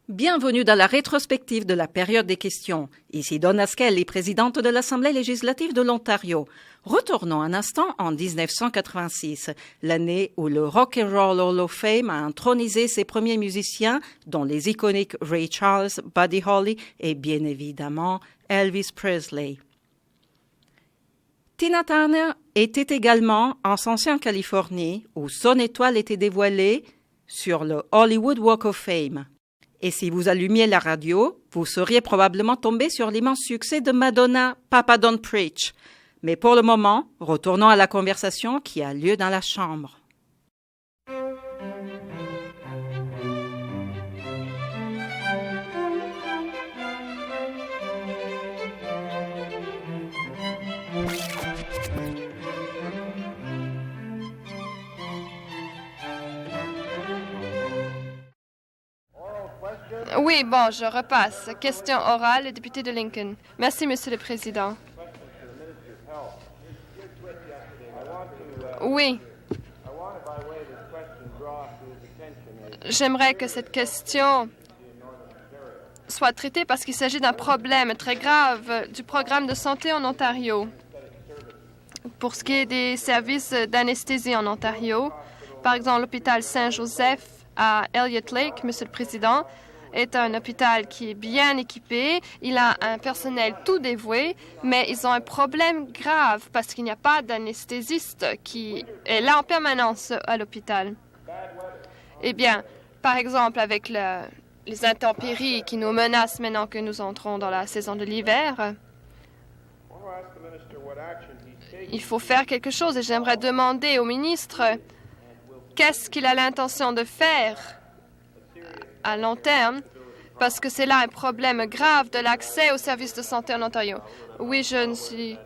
Bienvenue dans la rétrospective de la période des questions. Ici Donna Skelly, présidente de l'Assemblée législative de l'Ontario. Retournons un instant en 1986, l'année où le Rock and Roll Hall of Fame a intronisé ses premiers musiciens, dont les iconiques Ray Charles, Buddy Holly et bien évidemment Elvis Presley. Tina Turner était également ascensionnée en Californie, où son étoile était dévoilée sur le Hollywood Walk of Fame. Et si vous allumiez la radio, vous seriez probablement tombé sur l'immense succès de Madonna, Papa Don't Preach. Mais pour le moment, retournons à la conversation qui a lieu dans la chambre. Oui, bon, je repasse. Question orale, le député de Lincoln. Merci, Monsieur le Président. Oui. J'aimerais que cette question soit traitée parce qu'il s'agit d'un problème très grave du programme de santé en Ontario. Pour ce qui est des services d'anesthésie en Ontario, par exemple, l'hôpital Saint-Joseph à Elliott Lake, Monsieur le Président, est un hôpital qui est bien équipé. Il a un personnel tout dévoué, mais ils ont un problème grave parce qu'il n'y a pas d'anesthésiste qui est là en permanence à l'hôpital. Eh bien, par exemple, avec les intempéries qui nous menacent maintenant que nous entrons dans la saison de l'hiver, il faut faire quelque chose et j'aimerais demander au ministre qu'est-ce qu'il a l'intention de faire à long terme, parce que c'est là un problème grave de l'accès aux services de santé en Ontario. Oui, je suis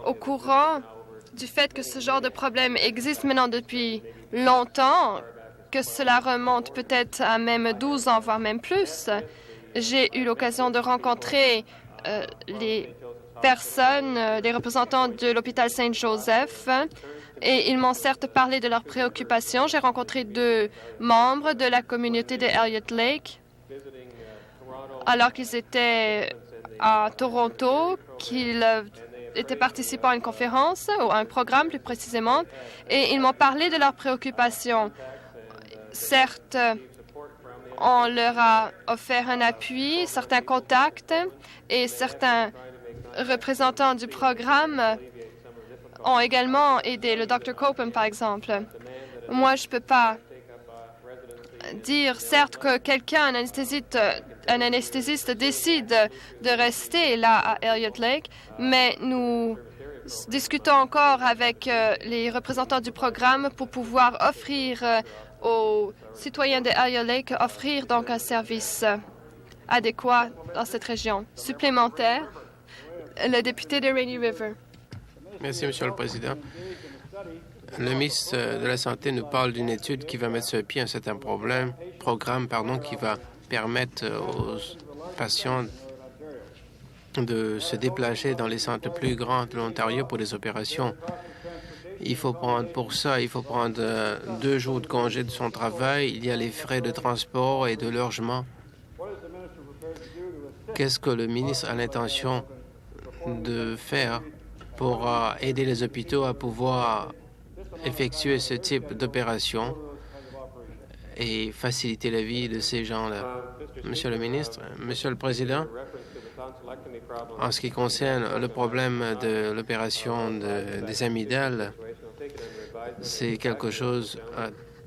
au courant du fait que ce genre de problème existe maintenant depuis longtemps, que cela remonte peut-être à même 12 ans, voire même plus. J'ai eu l'occasion de rencontrer les personnes, les représentants de l'hôpital Saint-Joseph, et ils m'ont certes parlé de leurs préoccupations. J'ai rencontré 2 membres de la communauté de Elliott Lake alors qu'ils étaient à Toronto, qu'ils étaient participants à une conférence, ou à un programme plus précisément, et ils m'ont parlé de leurs préoccupations. Certes, on leur a offert un appui, certains contacts, et certains représentants du programme ont également aidé, le Dr. Copen, par exemple. Moi, je ne peux pas dire, certes, que quelqu'un, un anesthésiste, décide de rester là à Elliott Lake, mais nous discutons encore avec les représentants du programme pour pouvoir offrir aux citoyens de Elliott Lake, offrir donc un service adéquat dans cette région. Supplémentaire, le député de Rainy River. Merci, Monsieur le Président. Le ministre de la Santé nous parle d'une étude qui va mettre sur pied un certain programme qui va permettre aux patients de se déplacer dans les centres plus grands de l'Ontario pour des opérations. Il faut prendre 2 jours de congé de son travail. Il y a les frais de transport et de logement. Qu'est-ce que le ministre a l'intention de faire pour aider les hôpitaux à pouvoir effectuer ce type d'opération et faciliter la vie de ces gens-là? Monsieur le ministre, Monsieur le Président, en ce qui concerne le problème de l'opération des amygdales, c'est quelque chose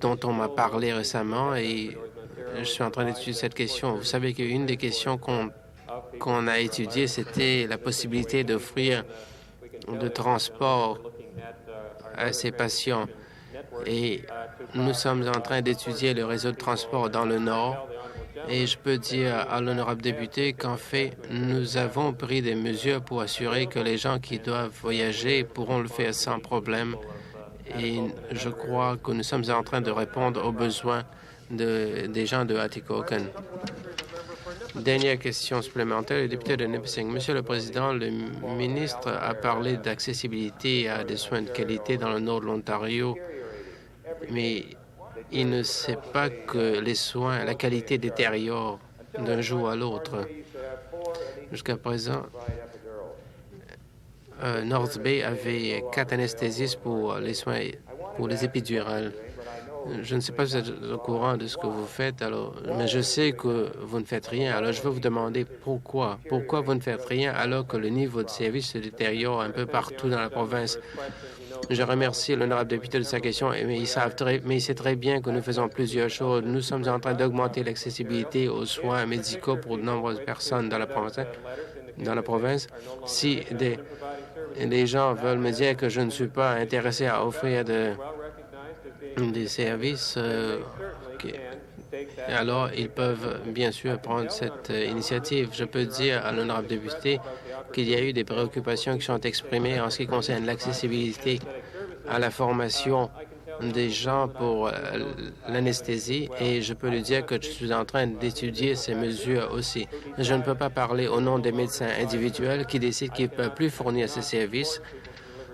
dont on m'a parlé récemment et je suis en train d'étudier cette question. Vous savez qu'une des questions qu'on a étudiées, c'était la possibilité d'offrir de transport à ces patients. Et nous sommes en train d'étudier le réseau de transport dans le Nord. Et je peux dire à l'honorable député qu'en fait, nous avons pris des mesures pour assurer que les gens qui doivent voyager pourront le faire sans problème. Et je crois que nous sommes en train de répondre aux besoins des gens de Atikokan. Dernière question supplémentaire, le député de Nipissing. Monsieur le Président, le ministre a parlé d'accessibilité à des soins de qualité dans le nord de l'Ontario, mais il ne sait pas que les soins, la qualité détériore d'un jour à l'autre. Jusqu'à présent, North Bay avait 4 anesthésistes pour les soins, pour les épidurales. Je ne sais pas si vous êtes au courant de ce que vous faites, mais je sais que vous ne faites rien. Alors, je veux vous demander pourquoi. Pourquoi vous ne faites rien alors que le niveau de service se détériore un peu partout dans la province? Je remercie l'honorable député de sa question, mais il sait très bien que nous faisons plusieurs choses. Nous sommes en train d'augmenter l'accessibilité aux soins médicaux pour de nombreuses personnes dans la province. Si des gens veulent me dire que je ne suis pas intéressé à offrir des services, alors ils peuvent bien sûr prendre cette initiative. Je peux dire à l'honorable député qu'il y a eu des préoccupations qui sont exprimées en ce qui concerne l'accessibilité à la formation des gens pour l'anesthésie, et je peux lui dire que je suis en train d'étudier ces mesures aussi. Je ne peux pas parler au nom des médecins individuels qui décident qu'ils ne peuvent plus fournir ces services.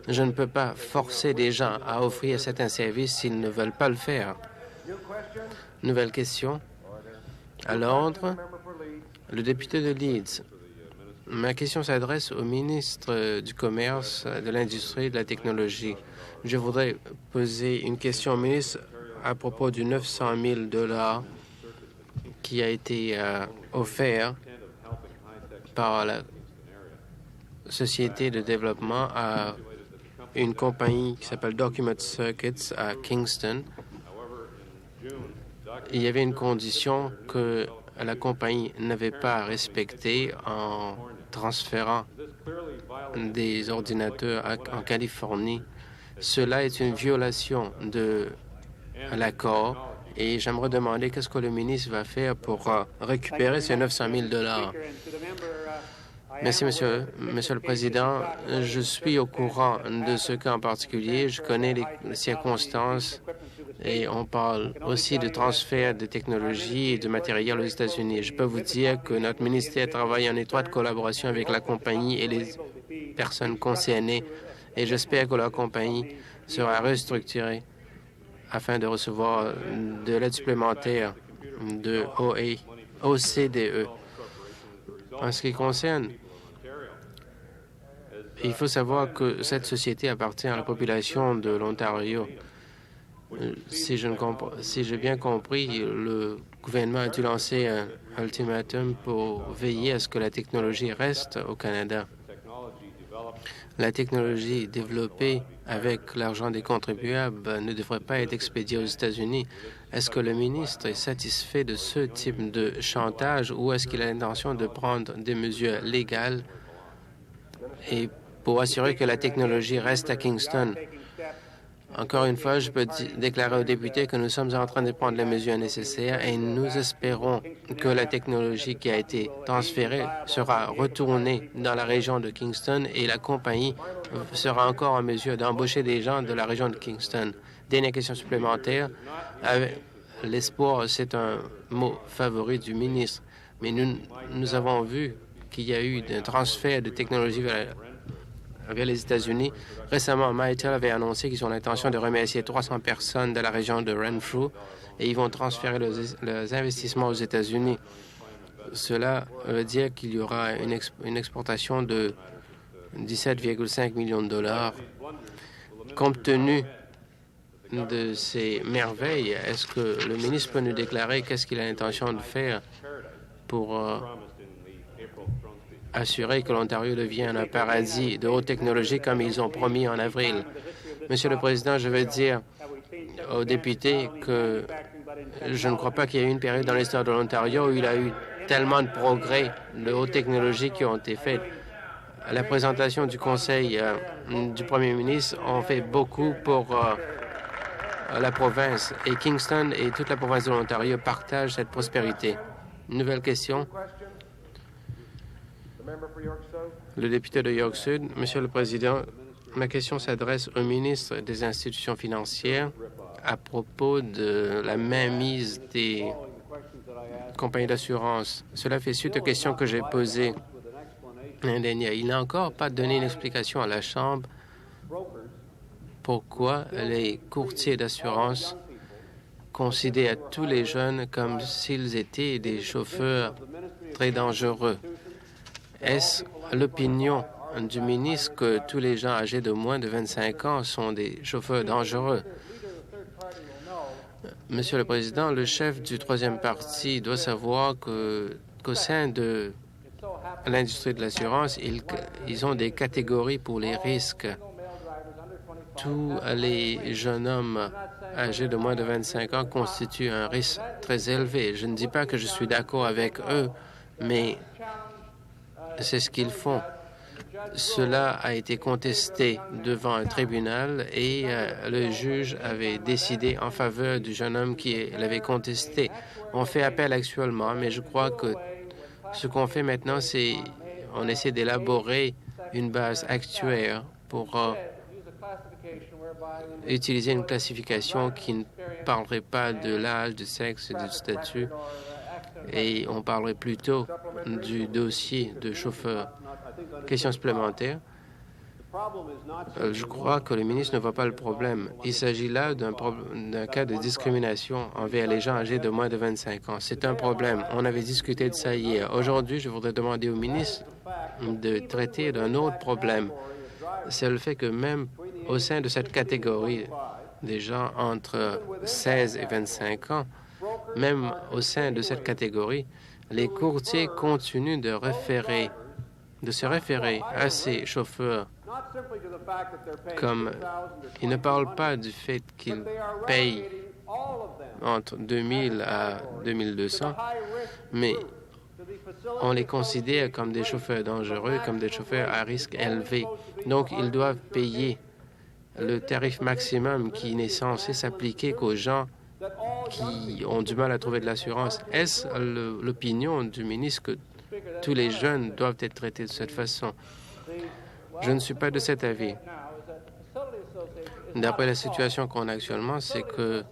Je ne peux pas forcer des gens à offrir certains services s'ils ne veulent pas le faire. Nouvelle question. À l'ordre, le député de Leeds. Ma question s'adresse au ministre du Commerce, de l'Industrie et de la Technologie. Je voudrais poser une question au ministre à propos du 900 000 $ qui a été offert par la société de développement à une compagnie qui s'appelle Document Circuits à Kingston. Il y avait une condition que la compagnie n'avait pas respectée en transférant des ordinateurs en Californie. Cela est une violation de l'accord et j'aimerais demander qu'est-ce que le ministre va faire pour récupérer ces 900 000 $. Merci, Monsieur le Président. Je suis au courant de ce cas en particulier. Je connais les circonstances et on parle aussi de transfert de technologies et de matériel aux États-Unis. Je peux vous dire que notre ministère travaille en étroite collaboration avec la compagnie et les personnes concernées et j'espère que la compagnie sera restructurée afin de recevoir de l'aide supplémentaire de OCDE. En ce qui concerne, il faut savoir que cette société appartient à la population de l'Ontario. Si j'ai bien compris, le gouvernement a dû lancer un ultimatum pour veiller à ce que la technologie reste au Canada. La technologie développée avec l'argent des contribuables ne devrait pas être expédiée aux États-Unis. Est-ce que le ministre est satisfait de ce type de chantage ou est-ce qu'il a l'intention de prendre des mesures légales et pour assurer que la technologie reste à Kingston? Encore une fois, je peux déclarer aux députés que nous sommes en train de prendre les mesures nécessaires et nous espérons que la technologie qui a été transférée sera retournée dans la région de Kingston et la compagnie sera encore en mesure d'embaucher des gens de la région de Kingston. Dernière question supplémentaire. L'espoir, c'est un mot favori du ministre, mais nous avons vu qu'il y a eu un transfert de technologie vers les États-Unis. Récemment, Mytel avait annoncé qu'ils ont l'intention de remercier 300 personnes de la région de Renfrew et ils vont transférer leurs investissements aux États-Unis. Cela veut dire qu'il y aura une exportation de 17,5 millions de $. Compte tenu de ces merveilles, est-ce que le ministre peut nous déclarer qu'est-ce qu'il a l'intention de faire pour assurer que l'Ontario devienne un paradis de haute technologie comme ils ont promis en avril? Monsieur le Président, je veux dire aux députés que je ne crois pas qu'il y ait eu une période dans l'histoire de l'Ontario où il y a eu tellement de progrès de haute technologie qui ont été faits. À la présentation du Conseil du Premier ministre, on fait beaucoup pour la province et Kingston et toute la province de l'Ontario partagent cette prospérité. Nouvelle question. Le député de York Sud. Monsieur le Président, ma question s'adresse au ministre des Institutions financières à propos de la mainmise des compagnies d'assurance. Cela fait suite aux questions que j'ai posées l'année dernière. Il n'a encore pas donné une explication à la Chambre pourquoi les courtiers d'assurance considère tous les jeunes comme s'ils étaient des chauffeurs très dangereux. Est-ce l'opinion du ministre que tous les gens âgés de moins de 25 ans sont des chauffeurs dangereux? Monsieur le Président, le chef du troisième parti doit savoir qu'au sein de l'industrie de l'assurance, ils ont des catégories pour les risques. Tous les jeunes hommes âgés de moins de 25 ans constituent un risque très élevé. Je ne dis pas que je suis d'accord avec eux, mais c'est ce qu'ils font. Cela a été contesté devant un tribunal et le juge avait décidé en faveur du jeune homme qui l'avait contesté. On fait appel actuellement, mais je crois que ce qu'on fait maintenant, c'est on essaie d'élaborer une base actuaire pour utiliser une classification qui ne parlerait pas de l'âge, du sexe et du statut, et on parlerait plutôt du dossier de chauffeur. Question supplémentaire. Je crois que le ministre ne voit pas le problème. Il s'agit là d'un cas de discrimination envers les gens âgés de moins de 25 ans. C'est un problème. On avait discuté de ça hier. Aujourd'hui, je voudrais demander au ministre de traiter d'un autre problème. C'est le fait que même au sein de cette catégorie des gens entre 16 et 25 ans, même au sein de cette catégorie, les courtiers continuent de se référer à ces chauffeurs comme ils ne parlent pas du fait qu'ils payent entre 2000 à 2200, mais on les considère comme des chauffeurs dangereux, comme des chauffeurs à risque élevé. Donc, ils doivent payer le tarif maximum qui n'est censé s'appliquer qu'aux gens qui ont du mal à trouver de l'assurance. Est-ce l'opinion du ministre que tous les jeunes doivent être traités de cette façon? Je ne suis pas de cet avis. D'après la situation qu'on a actuellement, c'est que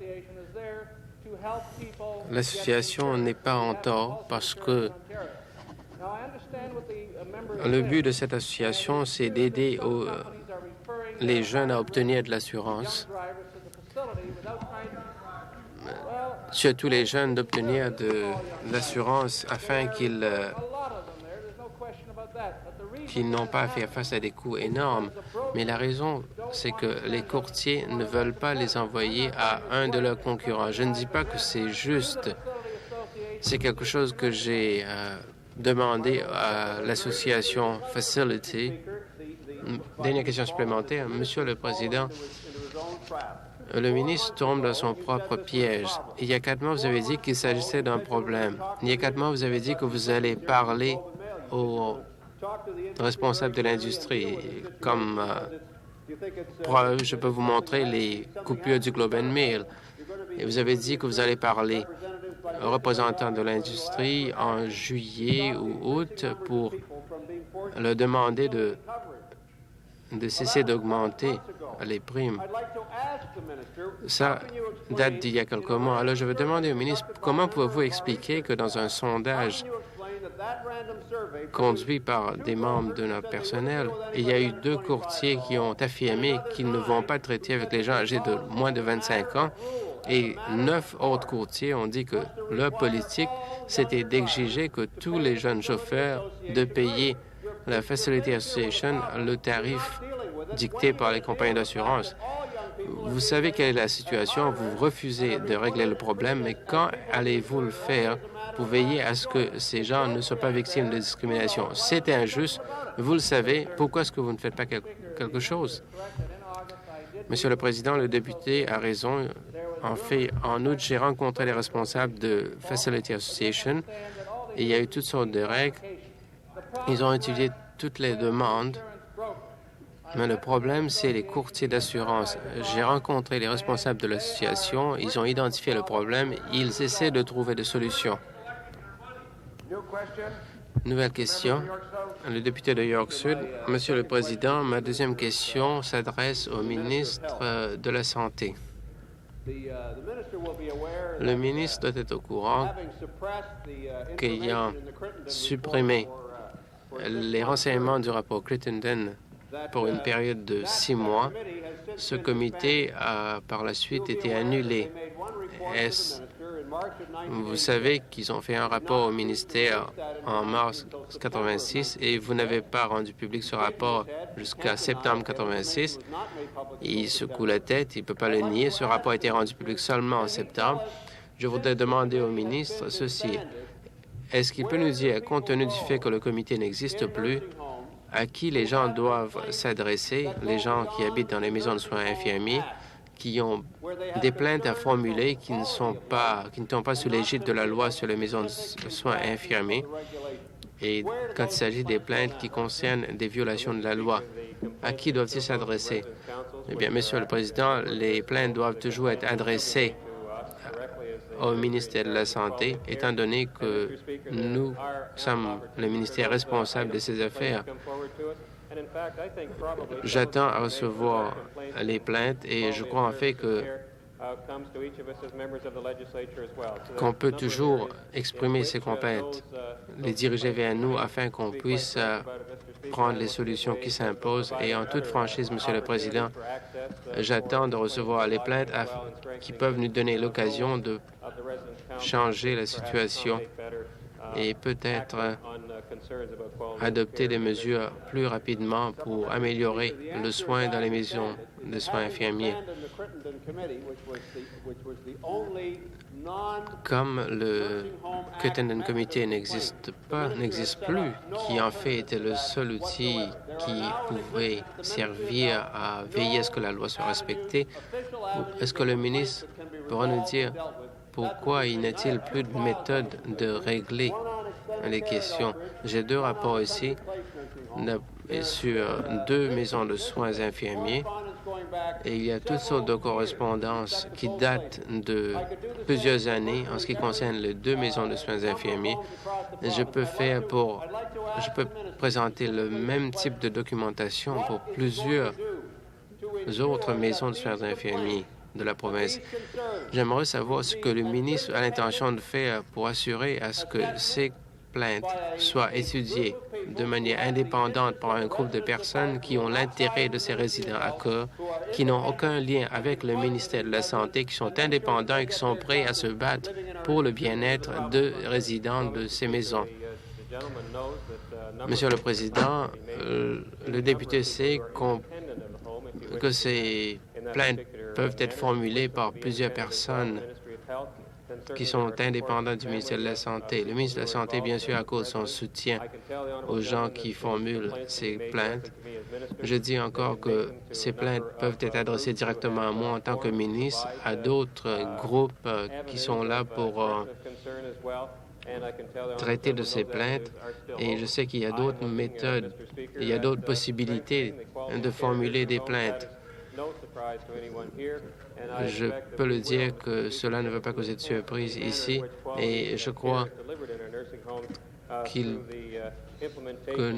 l'association n'est pas en tort parce que le but de cette association, c'est d'aider les jeunes à obtenir de l'assurance, surtout les jeunes d'obtenir de l'assurance afin qu'ils n'ont pas à faire face à des coûts énormes. Mais la raison, c'est que les courtiers ne veulent pas les envoyer à un de leurs concurrents. Je ne dis pas que c'est juste. C'est quelque chose que j'ai demandé à l'association Facility. Dernière question supplémentaire. Monsieur le Président, le ministre tombe dans son propre piège. Il y a 4 mois, vous avez dit qu'il s'agissait d'un problème. Il y a 4 mois, vous avez dit que vous allez parler aux responsables de l'industrie. Comme preuve, je peux vous montrer les coupures du Globe and Mail. Et vous avez dit que vous allez parler aux représentants de l'industrie en juillet ou août pour leur demander de cesser d'augmenter les primes. Ça date d'il y a quelques mois. Alors, je vais demander au ministre, comment pouvez-vous expliquer que dans un sondage conduit par des membres de notre personnel, il y a eu 2 courtiers qui ont affirmé qu'ils ne vont pas traiter avec les gens âgés de moins de 25 ans et 9 autres courtiers ont dit que leur politique, c'était d'exiger que tous les jeunes chauffeurs de payer la Facility Association le tarif dicté par les compagnies d'assurance. Vous savez quelle est la situation, vous refusez de régler le problème, mais quand allez-vous le faire pour veiller à ce que ces gens ne soient pas victimes de discrimination? C'est injuste, vous le savez, pourquoi est-ce que vous ne faites pas quelque chose? Monsieur le Président, le député a raison. En fait, en août, j'ai rencontré les responsables de Facility Association et il y a eu toutes sortes de règles. Ils ont étudié toutes les demandes, mais le problème, c'est les courtiers d'assurance. J'ai rencontré les responsables de l'association, ils ont identifié le problème, ils essaient de trouver des solutions. Nouvelle question. Le député de York Sud. Monsieur le Président, ma deuxième question s'adresse au ministre de la Santé. Le ministre doit être au courant qu'ayant supprimé les renseignements du rapport Crittenden pour une période de 6 mois, ce comité a par la suite été annulé Vous savez qu'ils ont fait un rapport au ministère en mars 86 et vous n'avez pas rendu public ce rapport jusqu'à septembre 86. Il secoue la tête, il ne peut pas le nier. Ce rapport a été rendu public seulement en septembre. Je voudrais demander au ministre ceci. Est-ce qu'il peut nous dire, compte tenu du fait que le comité n'existe plus, à qui les gens doivent s'adresser, les gens qui habitent dans les maisons de soins infirmiers, qui ont des plaintes à formuler qui ne tombent pas sous l'égide de la loi sur les maisons de soins infirmiers, et quand il s'agit des plaintes qui concernent des violations de la loi, à qui doivent-ils s'adresser? Eh bien, Monsieur le Président, les plaintes doivent toujours être adressées au ministère de la Santé, étant donné que nous sommes le ministère responsable de ces affaires. J'attends à recevoir les plaintes et je crois en fait qu'on peut toujours exprimer ces complaintes, les diriger vers nous afin qu'on puisse prendre les solutions qui s'imposent. Et en toute franchise, Monsieur le Président, j'attends de recevoir les plaintes qui peuvent nous donner l'occasion de changer la situation et peut-être adopter des mesures plus rapidement pour améliorer le soin dans les maisons de soins infirmiers. Comme le Crittenden Committee n'existe plus, qui en fait était le seul outil qui pouvait servir à veiller à ce que la loi soit respectée, est-ce que le ministre pourra nous dire pourquoi il n'y a-t-il plus de méthode de régler les questions? J'ai deux rapports ici sur 2 maisons de soins infirmiers et il y a toutes sortes de correspondances qui datent de plusieurs années en ce qui concerne les 2 maisons de soins infirmiers. Je peux présenter le même type de documentation pour plusieurs autres maisons de soins infirmiers de la province. J'aimerais savoir ce que le ministre a l'intention de faire pour assurer à ce que ces plaintes soient étudiées de manière indépendante par un groupe de personnes qui ont l'intérêt de ces résidents à cœur, qui n'ont aucun lien avec le ministère de la Santé, qui sont indépendants et qui sont prêts à se battre pour le bien-être de résidents de ces maisons. Monsieur le Président, le député sait que ces plaintes peuvent être formulées par plusieurs personnes qui sont indépendants du ministère de la Santé. Le ministre de la Santé, bien sûr, accorde son soutien aux gens qui formulent ces plaintes. Je dis encore que ces plaintes peuvent être adressées directement à moi en tant que ministre, à d'autres groupes qui sont là pour traiter de ces plaintes. Et je sais qu'il y a d'autres méthodes, il y a d'autres possibilités de formuler des plaintes. Je peux le dire que cela ne va pas causer de surprise ici et je crois que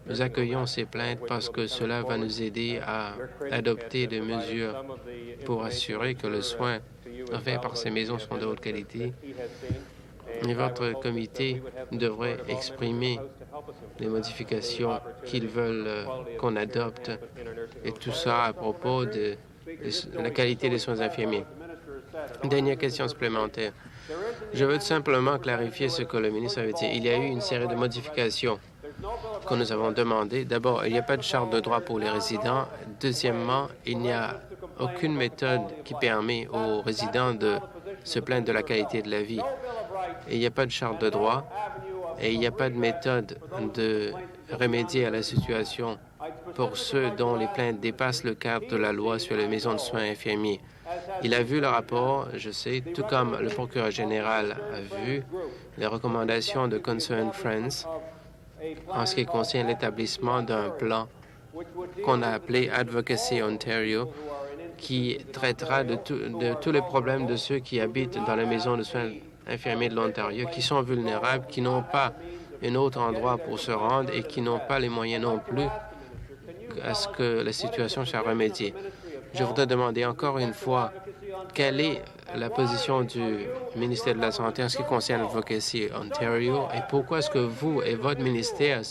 nous accueillons ces plaintes parce que cela va nous aider à adopter des mesures pour assurer que le soin offert par ces maisons sont de haute qualité. Et votre comité devrait exprimer les modifications qu'ils veulent qu'on adopte, et tout ça à propos de la qualité des soins infirmiers. Dernière question supplémentaire. Je veux tout simplement clarifier ce que le ministre avait dit. Il y a eu une série de modifications que nous avons demandées. D'abord, il n'y a pas de charte de droit pour les résidents. Deuxièmement, il n'y a aucune méthode qui permet aux résidents de se plaindre de la qualité de la vie. Et il n'y a pas de charte de droit et il n'y a pas de méthode de remédier à la situation pour ceux dont les plaintes dépassent le cadre de la loi sur les maisons de soins infirmiers. Il a vu le rapport, je sais, tout comme le procureur général a vu les recommandations de Concerned Friends en ce qui concerne l'établissement d'un plan qu'on a appelé Advocacy Ontario, qui traitera de tous les problèmes de ceux qui habitent dans les maisons de soins infirmiers de l'Ontario, qui sont vulnérables, qui n'ont pas un autre endroit pour se rendre et qui n'ont pas les moyens non plus à ce que la situation soit remédiée. Je voudrais demander encore une fois, quelle est la position du ministère de la Santé en ce qui concerne l'Advocacy Ontario et pourquoi est-ce que vous et votre ministère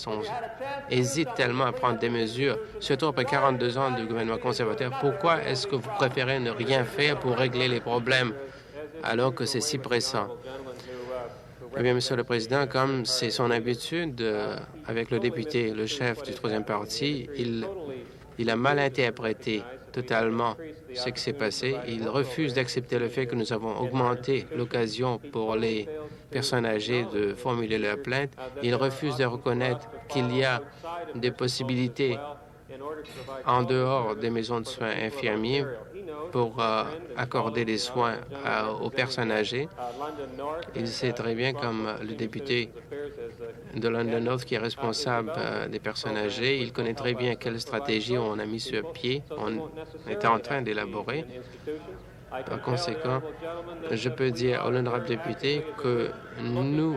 hésitent tellement à prendre des mesures, surtout après 42 ans de gouvernement conservateur? Pourquoi est-ce que vous préférez ne rien faire pour régler les problèmes alors que c'est si pressant? Eh bien, Monsieur le Président, comme c'est son habitude avec le député, le chef du troisième parti, il a mal interprété totalement ce qui s'est passé. Il refuse d'accepter le fait que nous avons augmenté l'occasion pour les personnes âgées de formuler leur plainte. Il refuse de reconnaître qu'il y a des possibilités en dehors des maisons de soins infirmiers pour accorder des soins aux personnes âgées. Il sait très bien, comme le député de London North qui est responsable des personnes âgées, il connaît très bien quelle stratégie on a mis sur pied, on était en train d'élaborer. Par conséquent, je peux dire à l'honorable député que nous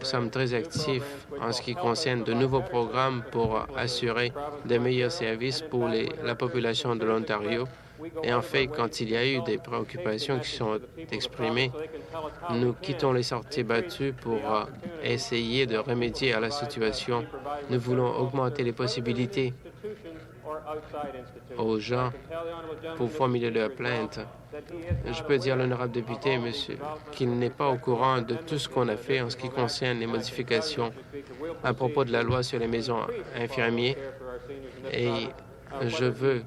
sommes très actifs en ce qui concerne de nouveaux programmes pour assurer de meilleurs services pour la population de l'Ontario. Et en fait, quand il y a eu des préoccupations qui sont exprimées, nous quittons les sentiers battus pour essayer de remédier à la situation. Nous voulons augmenter les possibilités aux gens pour formuler leurs plaintes. Je peux dire à l'honorable député, monsieur, qu'il n'est pas au courant de tout ce qu'on a fait en ce qui concerne les modifications à propos de la loi sur les maisons infirmières. Et je veux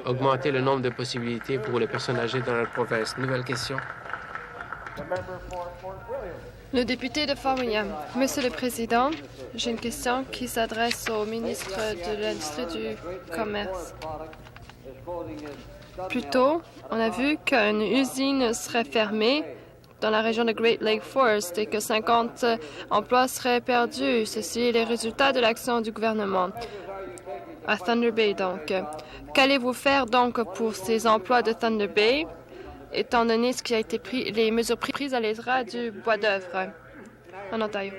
augmenter le nombre de possibilités pour les personnes âgées dans la province. Nouvelle question. Le député de Fort William. Monsieur le Président, j'ai une question qui s'adresse au ministre de l'Industrie du Commerce. Plus tôt, on a vu qu'une usine serait fermée dans la région de Great Lake Forest et que 50 emplois seraient perdus. Ceci est les résultats de l'action du gouvernement à Thunder Bay, donc. Qu'allez-vous faire, donc, pour ces emplois de Thunder Bay, étant donné ce qui a été pris, les mesures prises à l'ESRA du bois d'œuvre en Ontario?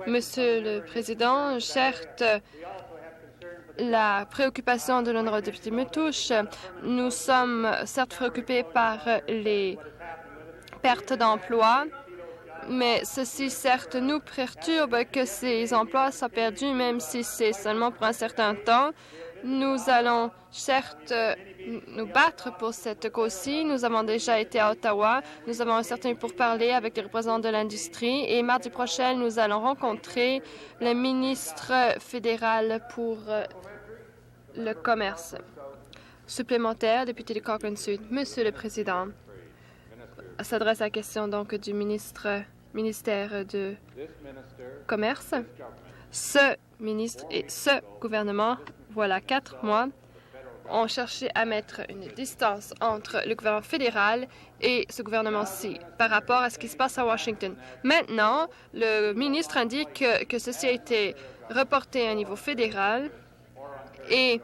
Monsieur le Président, certes, la préoccupation de l'honorable député me touche. Nous sommes certes préoccupés par les pertes d'emplois, mais ceci, certes, nous perturbe que ces emplois soient perdus, même si c'est seulement pour un certain temps. Nous allons, certes, nous battre pour cette cause-ci. Nous avons déjà été à Ottawa. Nous avons un certain pourparlers avec les représentants de l'industrie. Et mardi prochain, nous allons rencontrer le ministre fédéral pour le commerce. Supplémentaire, député de Cochrane-Sud. Monsieur le Président, s'adresse à la question donc du ministère de Commerce. Ce ministre et ce gouvernement, voilà 4 mois, ont cherché à mettre une distance entre le gouvernement fédéral et ce gouvernement-ci par rapport à ce qui se passe à Washington. Maintenant, le ministre indique que ceci a été reporté à un niveau fédéral et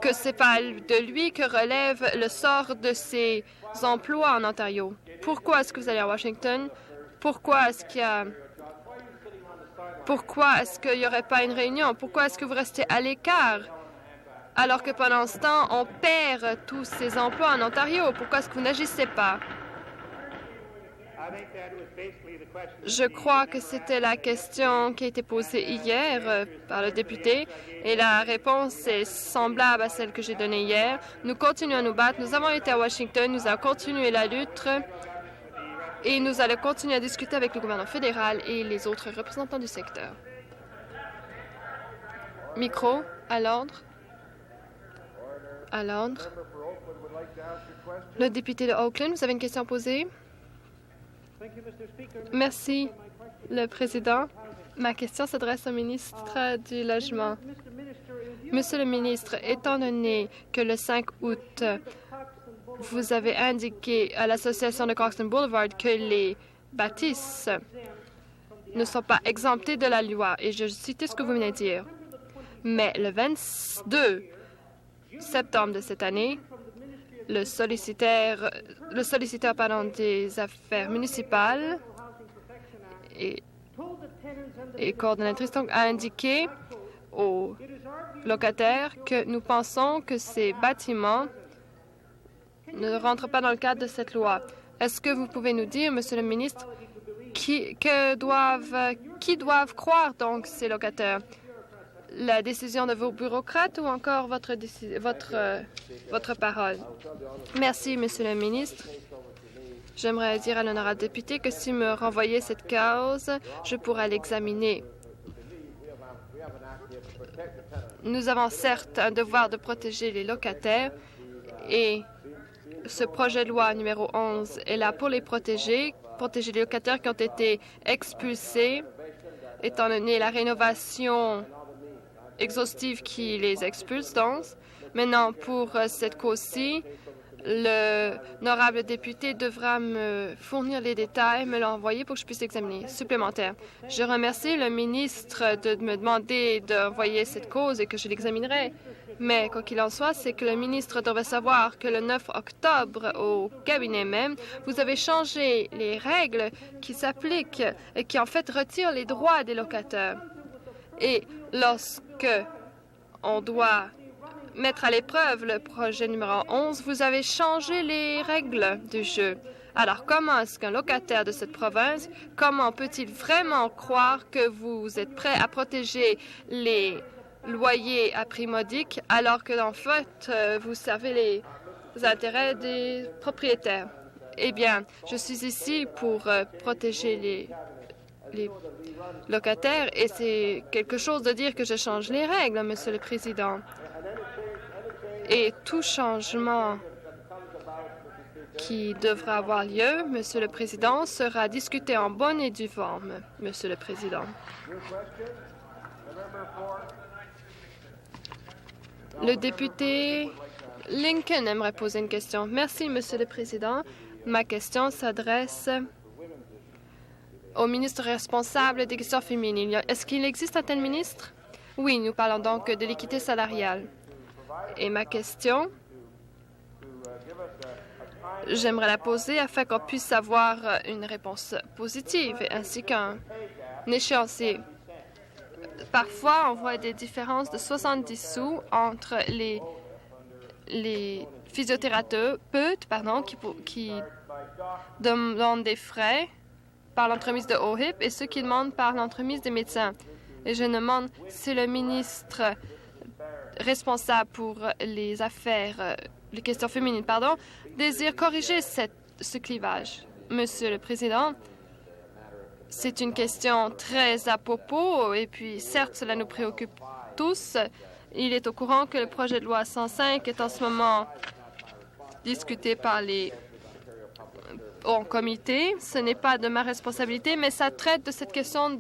que ce n'est pas de lui que relève le sort de ces emplois en Ontario. Pourquoi est-ce que vous allez à Washington? Pourquoi est-ce qu'il n'y aurait pas une réunion? Pourquoi est-ce que vous restez à l'écart alors que pendant ce temps, on perd tous ces emplois en Ontario? Pourquoi est-ce que vous n'agissez pas? Je crois que c'était la question qui a été posée hier par le député et la réponse est semblable à celle que j'ai donnée hier. Nous continuons à nous battre. Nous avons été à Washington, nous avons continué la lutte et nous allons continuer à discuter avec le gouvernement fédéral et les autres représentants du secteur. Micro, à l'ordre. À l'ordre. Le député de Oakland, vous avez une question à poser? Merci, le Président. Ma question s'adresse au ministre du Logement. Monsieur le ministre, étant donné que le 5 août, vous avez indiqué à l'Association de Croxton Boulevard que les bâtisses ne sont pas exemptées de la loi, et je cite ce que vous venez de dire. Mais le 22 septembre de cette année, le solliciteur des affaires municipales et coordonnatrice donc, a indiqué aux locataires que nous pensons que ces bâtiments ne rentrent pas dans le cadre de cette loi. Est-ce que vous pouvez nous dire, Monsieur le ministre, qui doivent croire donc ces locataires? La décision de vos bureaucrates ou encore votre parole? Merci, Monsieur le ministre. J'aimerais dire à l'honorable député que s'il me renvoyait cette cause, je pourrais l'examiner. Nous avons certes un devoir de protéger les locataires et ce projet de loi numéro 11 est là pour les protéger les locataires qui ont été expulsés, étant donné la rénovation exhaustive qui les expulse. Donc, maintenant, pour cette cause-ci, l'honorable député devra me fournir les détails, me l'envoyer pour que je puisse l'examiner. Supplémentaire. Je remercie le ministre de me demander d'envoyer cette cause et que je l'examinerai. Mais quoi qu'il en soit, c'est que le ministre devrait savoir que le 9 octobre, au cabinet même, vous avez changé les règles qui s'appliquent et qui, en fait, retirent les droits des locataires. Et lorsque on doit mettre à l'épreuve le projet numéro 11, vous avez changé les règles du jeu. Alors, comment est-ce qu'un locataire de cette province, comment peut-il vraiment croire que vous êtes prêt à protéger les loyers à prix modique alors que, en fait, vous servez les intérêts des propriétaires? Eh bien, je suis ici pour protéger les locataires et c'est quelque chose de dire que je change les règles, Monsieur le Président. Et tout changement qui devra avoir lieu, Monsieur le Président, sera discuté en bonne et due forme, Monsieur le Président. Le député Lincoln aimerait poser une question. Merci, Monsieur le Président. Ma question s'adresse au ministre responsable des questions féminines. Est-ce qu'il existe un tel ministre? Oui, nous parlons donc de l'équité salariale. Et ma question, j'aimerais la poser afin qu'on puisse avoir une réponse positive ainsi qu'un échéancier. Parfois, on voit des différences de 70 sous entre les physiothérapeutes qui demandent des frais par l'entremise de OHIP et ceux qui demandent par l'entremise des médecins. Et je demande si le ministre responsable pour les affaires, les questions féminines, désire corriger ce clivage. Monsieur le Président, c'est une question très à propos et puis certes, cela nous préoccupe tous. Il est au courant que le projet de loi 105 est en ce moment discuté en comité. Ce n'est pas de ma responsabilité, mais ça traite de cette question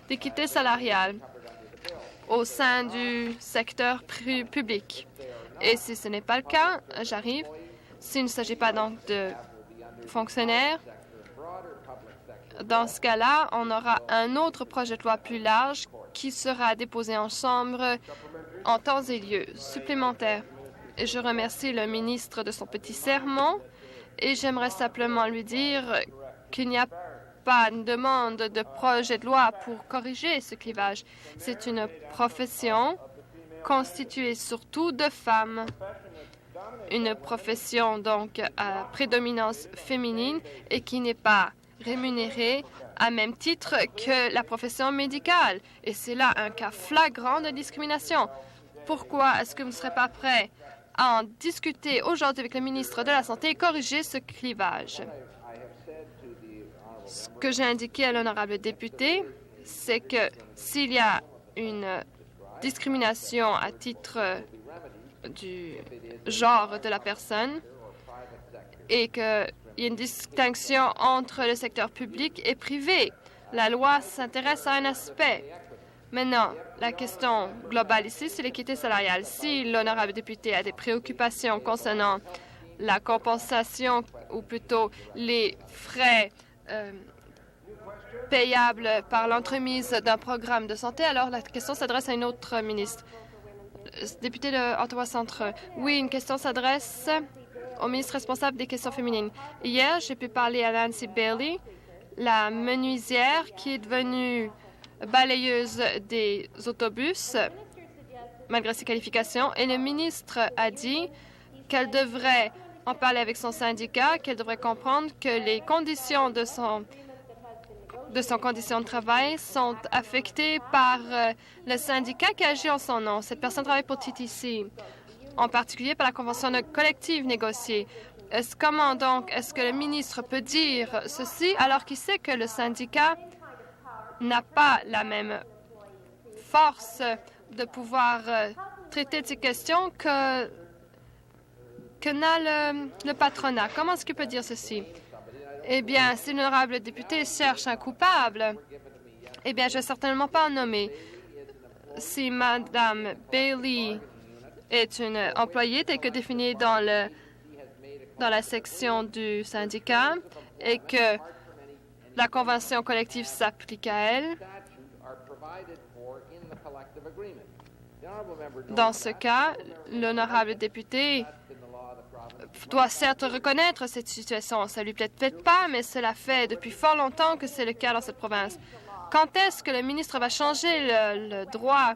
d'équité salariale au sein du secteur public. Et si ce n'est pas le cas, j'arrive. S'il ne s'agit pas donc de fonctionnaires, dans ce cas-là, on aura un autre projet de loi plus large qui sera déposé en Chambre en temps et lieu supplémentaire. Et je remercie le ministre de son petit sermon et j'aimerais simplement lui dire qu'il n'y a pas une demande de projet de loi pour corriger ce clivage. C'est une profession constituée surtout de femmes. Une profession donc à prédominance féminine et qui n'est pas rémunérée à même titre que la profession médicale. Et c'est là un cas flagrant de discrimination. Pourquoi est-ce que vous ne serez pas prêt à en discuter aujourd'hui avec le ministre de la Santé et corriger ce clivage? Ce que j'ai indiqué à l'honorable député, c'est que s'il y a une discrimination à titre du genre de la personne et qu'il y a une distinction entre le secteur public et privé, la loi s'intéresse à un aspect. Maintenant, la question globale ici, c'est l'équité salariale. Si l'honorable député a des préoccupations concernant la compensation ou plutôt les frais payables par l'entremise d'un programme de santé, alors la question s'adresse à un autre ministre. Député de Ottawa Centre. Oui, une question s'adresse au ministre responsable des questions féminines. Hier, j'ai pu parler à Nancy Bailey, la menuisière qui est devenue balayeuse des autobus, malgré ses qualifications, et le ministre a dit qu'elle devrait en parler avec son syndicat, qu'elle devrait comprendre que les conditions de son condition de travail sont affectées par le syndicat qui agit en son nom. Cette personne travaille pour TTC, en particulier par la convention collective négociée. Comment donc est-ce que le ministre peut dire ceci alors qu'il sait que le syndicat n'a pas la même force de pouvoir traiter de ces questions que n'a le patronat? Comment est-ce qu'il peut dire ceci? Eh bien, si l'honorable député cherche un coupable, eh bien, je ne vais certainement pas en nommer. Si Mme Bailey est une employée telle que définie dans la section du syndicat et que la convention collective s'applique à elle, dans ce cas, l'honorable député doit certes reconnaître cette situation. Ça lui plaît peut-être pas, mais cela fait depuis fort longtemps que c'est le cas dans cette province. Quand est-ce que le ministre va changer le droit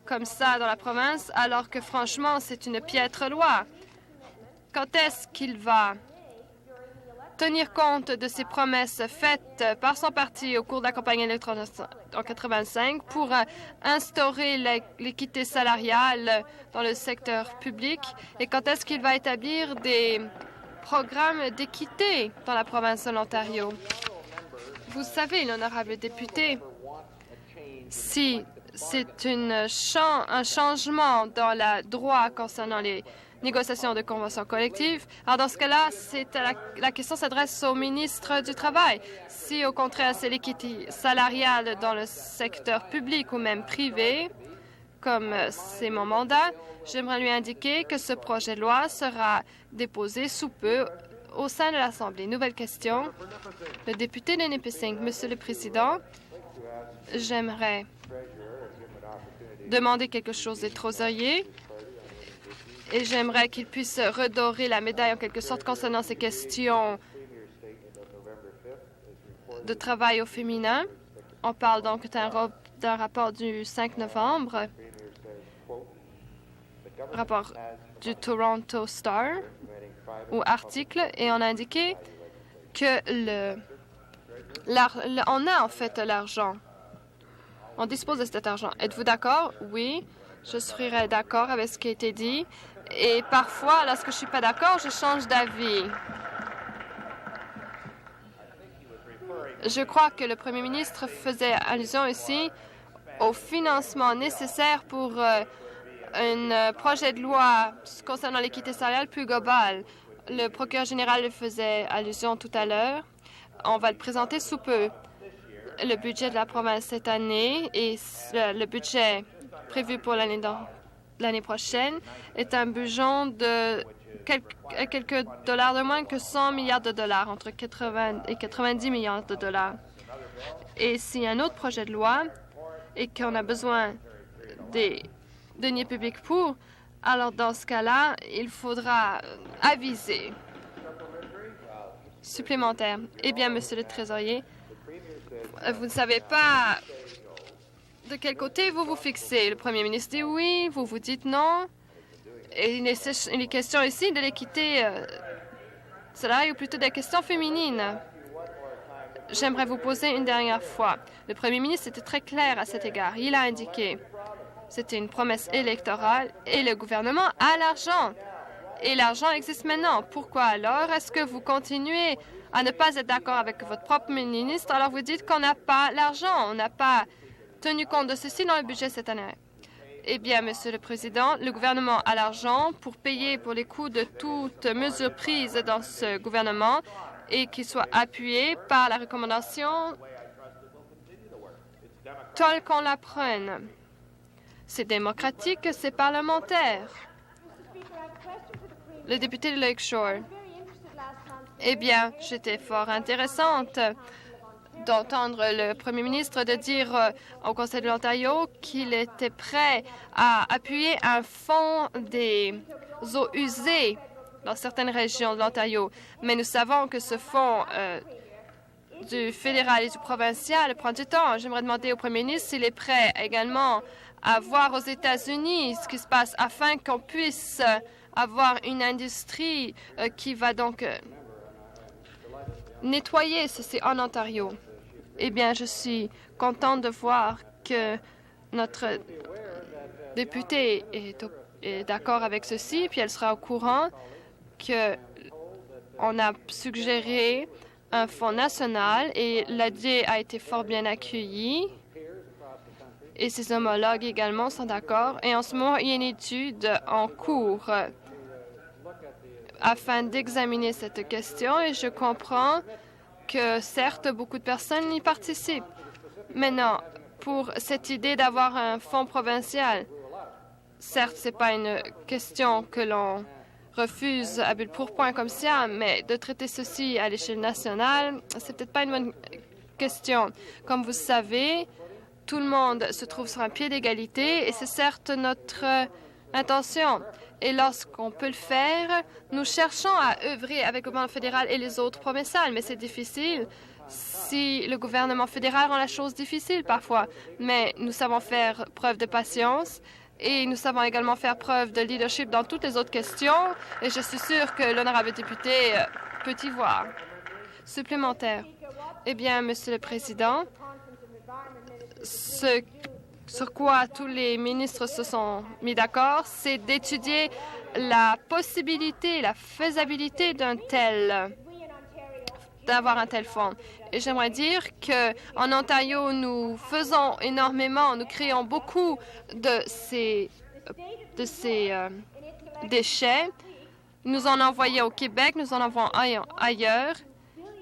comme ça dans la province, alors que franchement, c'est une piètre loi? Quand est-ce qu'il va tenir compte de ces promesses faites par son parti au cours de la campagne électorale en 1985 pour instaurer l'équité salariale dans le secteur public? Et quand est-ce qu'il va établir des programmes d'équité dans la province de l'Ontario? Vous savez, l'honorable député, si c'est un changement dans le droit concernant les négociations de conventions collectives, alors dans ce cas-là, la question s'adresse au ministre du Travail. Si au contraire, c'est l'équité salariale dans le secteur public ou même privé, comme c'est mon mandat, j'aimerais lui indiquer que ce projet de loi sera déposé sous peu au sein de l'Assemblée. Nouvelle question. Le député de Nipissing. Monsieur le Président, j'aimerais demander quelque chose des trésoriers et j'aimerais qu'il puisse redorer la médaille en quelque sorte concernant ces questions de travail au féminin. On parle donc d'un rapport du 5 novembre, rapport du Toronto Star ou article, et on a indiqué que on a en fait l'argent. On dispose de cet argent. Êtes-vous d'accord? Oui, je serais d'accord avec ce qui a été dit. Et parfois, lorsque je ne suis pas d'accord, je change d'avis. Je crois que le premier ministre faisait allusion ici au financement nécessaire pour un projet de loi concernant l'équité salariale plus globale. Le procureur général faisait allusion tout à l'heure. On va le présenter sous peu. Le budget de la province cette année et le budget prévu pour l'année prochaine est un budget de quelques dollars de moins que 100 milliards de dollars, entre 80 et 90 milliards de dollars. Et s'il y a un autre projet de loi et qu'on a besoin des deniers publics pour, alors dans ce cas-là, il faudra aviser. Supplémentaire. Eh bien, Monsieur le Trésorier, vous ne savez pas de quel côté vous vous fixez. Le premier ministre dit oui, vous vous dites non. Et il est question ici de l'équité salariale ou plutôt des questions féminines. J'aimerais vous poser une dernière fois. Le premier ministre était très clair à cet égard. Il a indiqué c'était une promesse électorale et le gouvernement a l'argent. Et l'argent existe maintenant. Pourquoi alors est-ce que vous continuez à ne pas être d'accord avec votre propre ministre alors vous dites qu'on n'a pas l'argent, on n'a pas tenu compte de ceci dans le budget cette année? Eh bien, Monsieur le Président, le gouvernement a l'argent pour payer pour les coûts de toute mesure prise dans ce gouvernement et qui soit appuyé par la recommandation telle qu'on la prenne. C'est démocratique, c'est parlementaire. Le député de Lakeshore. Eh bien, j'étais fort intéressante d'entendre le premier ministre de dire au Conseil de l'Ontario qu'il était prêt à appuyer un fonds des eaux usées dans certaines régions de l'Ontario. Mais nous savons que ce fonds du fédéral et du provincial prend du temps. J'aimerais demander au premier ministre s'il est prêt également à voir aux États-Unis ce qui se passe afin qu'on puisse avoir une industrie qui va donc nettoyer ceci en Ontario. Eh bien, je suis contente de voir que notre députée est d'accord avec ceci, puis elle sera au courant qu'on a suggéré un fonds national et l'idée a été fort bien accueillie. Et ses homologues également sont d'accord. Et en ce moment, il y a une étude en cours afin d'examiner cette question. Et je comprends que, certes, beaucoup de personnes y participent. Maintenant, pour cette idée d'avoir un fonds provincial, certes, ce n'est pas une question que l'on refuse à but pour point comme ça, mais de traiter ceci à l'échelle nationale, c'est peut-être pas une bonne question. Comme vous savez, tout le monde se trouve sur un pied d'égalité et c'est certes notre intention. Et lorsqu'on peut le faire, nous cherchons à œuvrer avec le gouvernement fédéral et les autres provinciales, mais c'est difficile si le gouvernement fédéral rend la chose difficile parfois. Mais nous savons faire preuve de patience et nous savons également faire preuve de leadership dans toutes les autres questions et je suis sûre que l'honorable député peut y voir. Supplémentaire. Eh bien, Monsieur le Président, ce sur quoi tous les ministres se sont mis d'accord, c'est d'étudier la possibilité, la faisabilité d'avoir un tel fonds. Et j'aimerais dire qu'en Ontario, nous faisons énormément, nous créons beaucoup de ces déchets. Nous en envoyons au Québec, nous en envoyons ailleurs.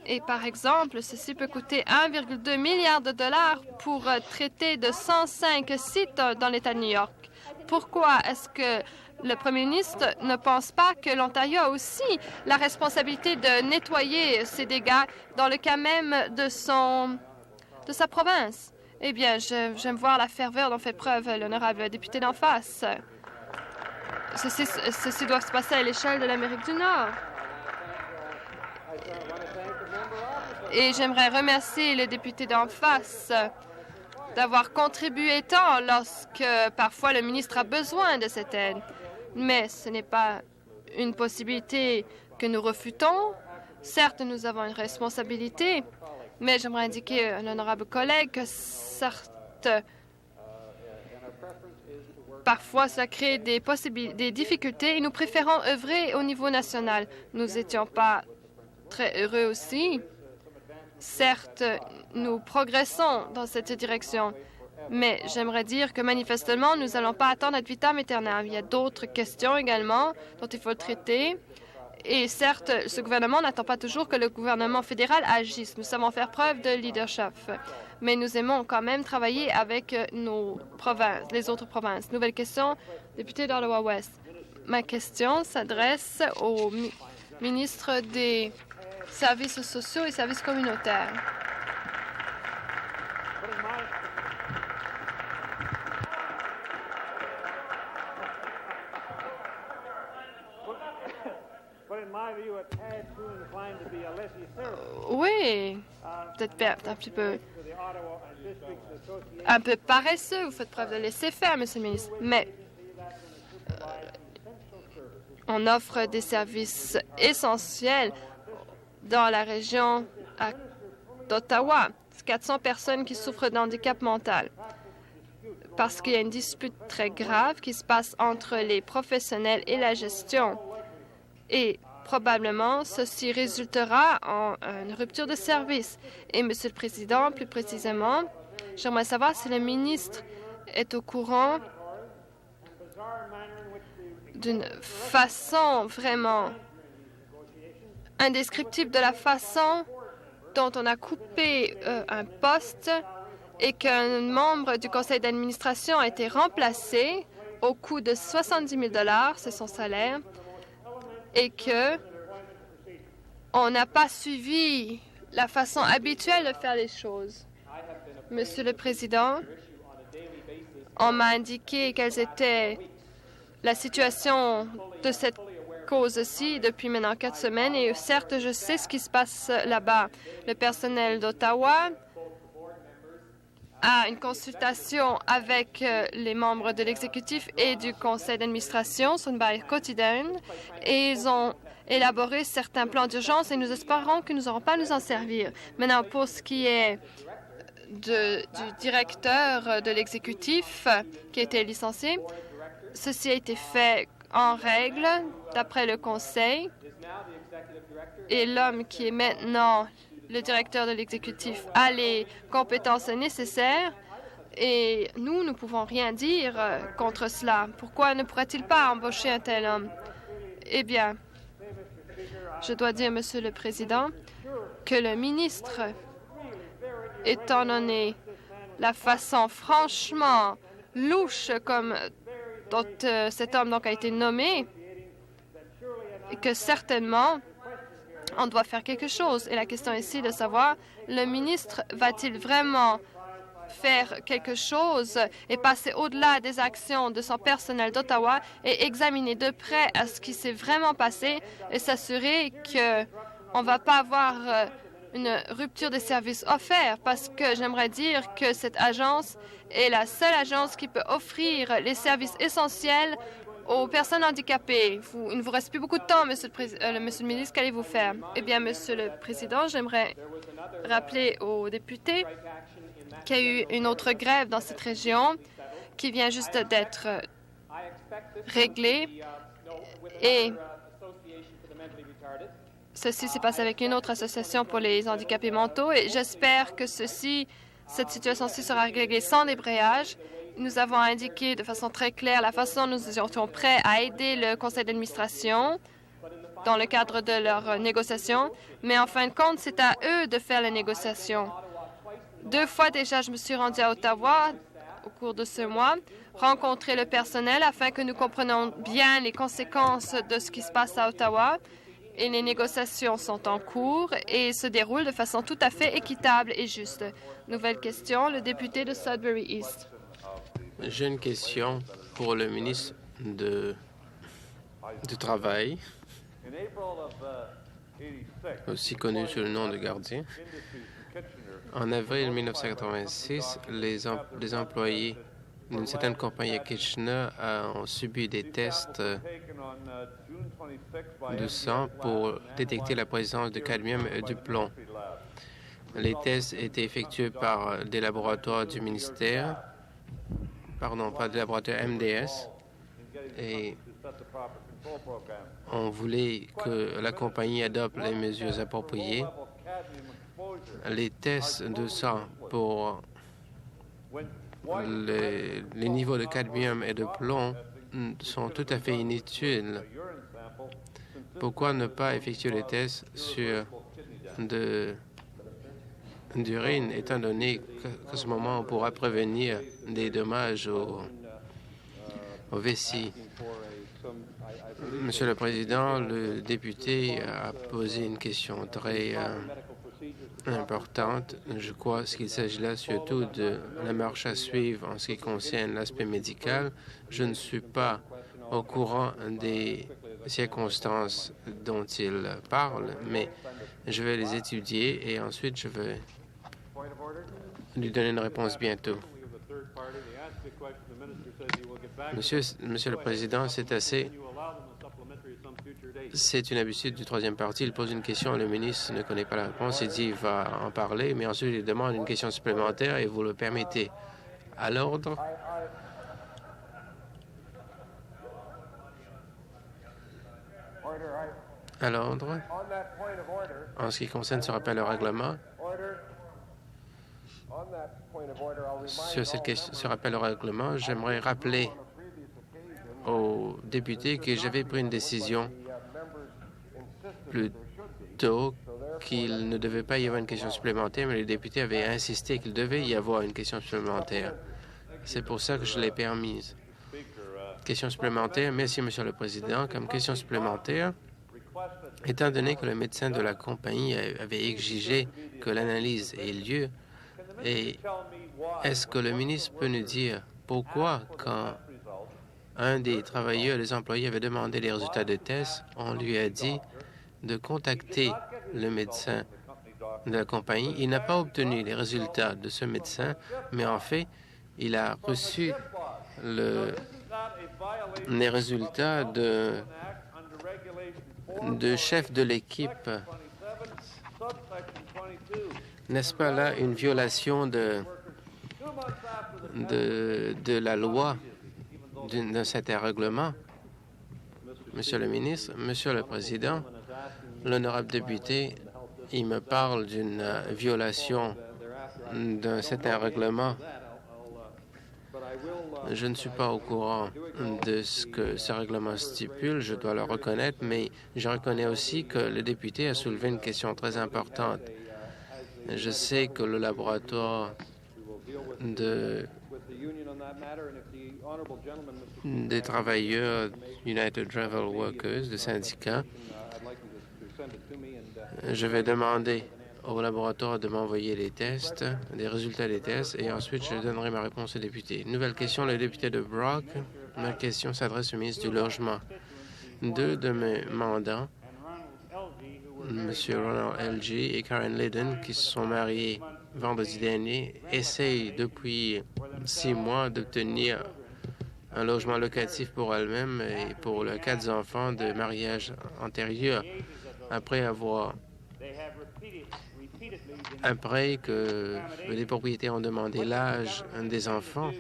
Et par exemple, ceci peut coûter 1,2 milliard de dollars pour traiter de 105 sites dans l'État de New York. Pourquoi est-ce que le premier ministre ne pense pas que l'Ontario a aussi la responsabilité de nettoyer ces dégâts dans le cas même de sa province? Eh bien, j'aime voir la ferveur dont fait preuve l'honorable député d'en face. Ceci doit se passer à l'échelle de l'Amérique du Nord. Et j'aimerais remercier le député d'en face d'avoir contribué tant lorsque parfois le ministre a besoin de cette aide. Mais ce n'est pas une possibilité que nous refutons. Certes, nous avons une responsabilité, mais j'aimerais indiquer à l'honorable collègue que certes, parfois cela crée des difficultés et nous préférons œuvrer au niveau national. Nous n'étions pas très heureux aussi. Certes, nous progressons dans cette direction, mais j'aimerais dire que manifestement, nous n'allons pas attendre ad vitam aeternam. Il y a d'autres questions également dont il faut traiter. Et certes, ce gouvernement n'attend pas toujours que le gouvernement fédéral agisse. Nous savons faire preuve de leadership, mais nous aimons quand même travailler avec nos provinces, les autres provinces. Nouvelle question, député d'Ottawa-Ouest. Ma question s'adresse au ministre des Services sociaux et services communautaires. Oui, peut-être un peu paresseux. Vous faites preuve de laisser faire, Monsieur le ministre. Mais on offre des services essentiels dans la région d'Ottawa. 400 personnes qui souffrent d'handicap mental. Parce qu'il y a une dispute très grave qui se passe entre les professionnels et la gestion. Et probablement, ceci résultera en une rupture de service. Et, Monsieur le Président, plus précisément, j'aimerais savoir si le ministre est au courant d'une façon vraiment indescriptible de la façon dont on a coupé un poste et qu'un membre du conseil d'administration a été remplacé au coût de 70 000 $, c'est son salaire, et que on n'a pas suivi la façon habituelle de faire les choses. Monsieur le Président, on m'a indiqué quelle était la situation de cette cause-ci depuis maintenant 4 semaines et certes, je sais ce qui se passe là-bas. Le personnel d'Ottawa à une consultation avec les membres de l'exécutif et du conseil d'administration sur une base quotidienne et ils ont élaboré certains plans d'urgence et nous espérons que nous n'aurons pas à nous en servir. Maintenant, pour ce qui est du directeur de l'exécutif qui a été licencié, ceci a été fait en règle d'après le conseil et l'homme qui est maintenant le directeur de l'exécutif a les compétences nécessaires et nous ne pouvons rien dire contre cela. Pourquoi ne pourrait-il pas embaucher un tel homme? Eh bien, je dois dire, Monsieur le Président, que le ministre, étant donné la façon franchement louche comme dont cet homme a été nommé, et que certainement on doit faire quelque chose. Et la question ici de savoir, le ministre va-t-il vraiment faire quelque chose et passer au-delà des actions de son personnel d'Ottawa et examiner de près à ce qui s'est vraiment passé et s'assurer qu'on ne va pas avoir une rupture des services offerts, parce que j'aimerais dire que cette agence est la seule agence qui peut offrir les services essentiels aux personnes handicapées. Il ne vous reste plus beaucoup de temps, Monsieur le ministre. Qu'allez-vous faire? Eh bien, Monsieur le Président, j'aimerais rappeler aux députés qu'il y a eu une autre grève dans cette région qui vient juste d'être réglée. Et ceci s'est passé avec une autre association pour les handicapés mentaux. Et j'espère que cette situation-ci sera réglée sans débrayage. Nous avons indiqué de façon très claire la façon dont nous étions prêts à aider le conseil d'administration dans le cadre de leurs négociations. Mais en fin de compte, c'est à eux de faire les négociations. 2 fois déjà, je me suis rendue à Ottawa au cours de ce mois, rencontrer le personnel afin que nous comprenions bien les conséquences de ce qui se passe à Ottawa. Et les négociations sont en cours et se déroulent de façon tout à fait équitable et juste. Nouvelle question, le député de Sudbury East. J'ai une question pour le ministre du Travail, aussi connu sous le nom de gardien. En avril 1986, les employés d'une certaine compagnie à Kitchener ont subi des tests de sang pour détecter la présence de cadmium et de plomb. Les tests étaient effectués par des laboratoires du ministère, pas des laboratoires MDS, et on voulait que la compagnie adopte les mesures appropriées. Les tests de sang pour les niveaux de cadmium et de plomb sont tout à fait inutiles. Pourquoi ne pas effectuer les tests sur d'urine, étant donné qu'à ce moment, on pourra prévenir des dommages aux vessies? Monsieur le Président, le député a posé une question très importante. Je crois qu'il s'agit là surtout de la marche à suivre en ce qui concerne l'aspect médical. Je ne suis pas au courant des circonstances dont il parle, mais je vais les étudier et ensuite je vais lui donner une réponse bientôt. Monsieur le Président, c'est assez. C'est une habitude du troisième parti. Il pose une question, le ministre ne connaît pas la réponse. Il dit qu'il va en parler, mais ensuite il demande une question supplémentaire et vous le permettez. À l'ordre. À l'ordre. En ce qui concerne ce rappel au règlement, sur ce rappel au règlement, j'aimerais rappeler aux députés que j'avais pris une décision plus tôt qu'il ne devait pas y avoir une question supplémentaire, mais les députés avaient insisté qu'il devait y avoir une question supplémentaire. C'est pour ça que je l'ai permise. Question supplémentaire. Merci, Monsieur le Président. Comme question supplémentaire, étant donné que le médecin de la compagnie avait exigé que l'analyse ait lieu, et est-ce que le ministre peut nous dire pourquoi, quand un des travailleurs, des employés, avait demandé les résultats de tests, on lui a dit de contacter le médecin de la compagnie. Il n'a pas obtenu les résultats de ce médecin, mais en fait, il a reçu les résultats de chef de l'équipe. N'est-ce pas là une violation de la loi d'un certain règlement? Monsieur le ministre, Monsieur le Président, l'honorable député, il me parle d'une violation d'un certain règlement. Je ne suis pas au courant de ce que ce règlement stipule, je dois le reconnaître, mais je reconnais aussi que le député a soulevé une question très importante. Je sais que le laboratoire des travailleurs United Travel Workers, de syndicats, je vais demander au laboratoire de m'envoyer les tests, les résultats des tests, et ensuite je donnerai ma réponse au député. Nouvelle question, le député de Brock. Ma question s'adresse au ministre du Logement. 2 de mes mandants, M. Ronald L.G. et Karen Liddon, qui se sont mariés vendredi dernier, essayent depuis 6 mois d'obtenir un logement locatif pour elles-mêmes et pour leurs 4 enfants de mariage antérieur. Après que les propriétaires ont demandé l'âge des enfants,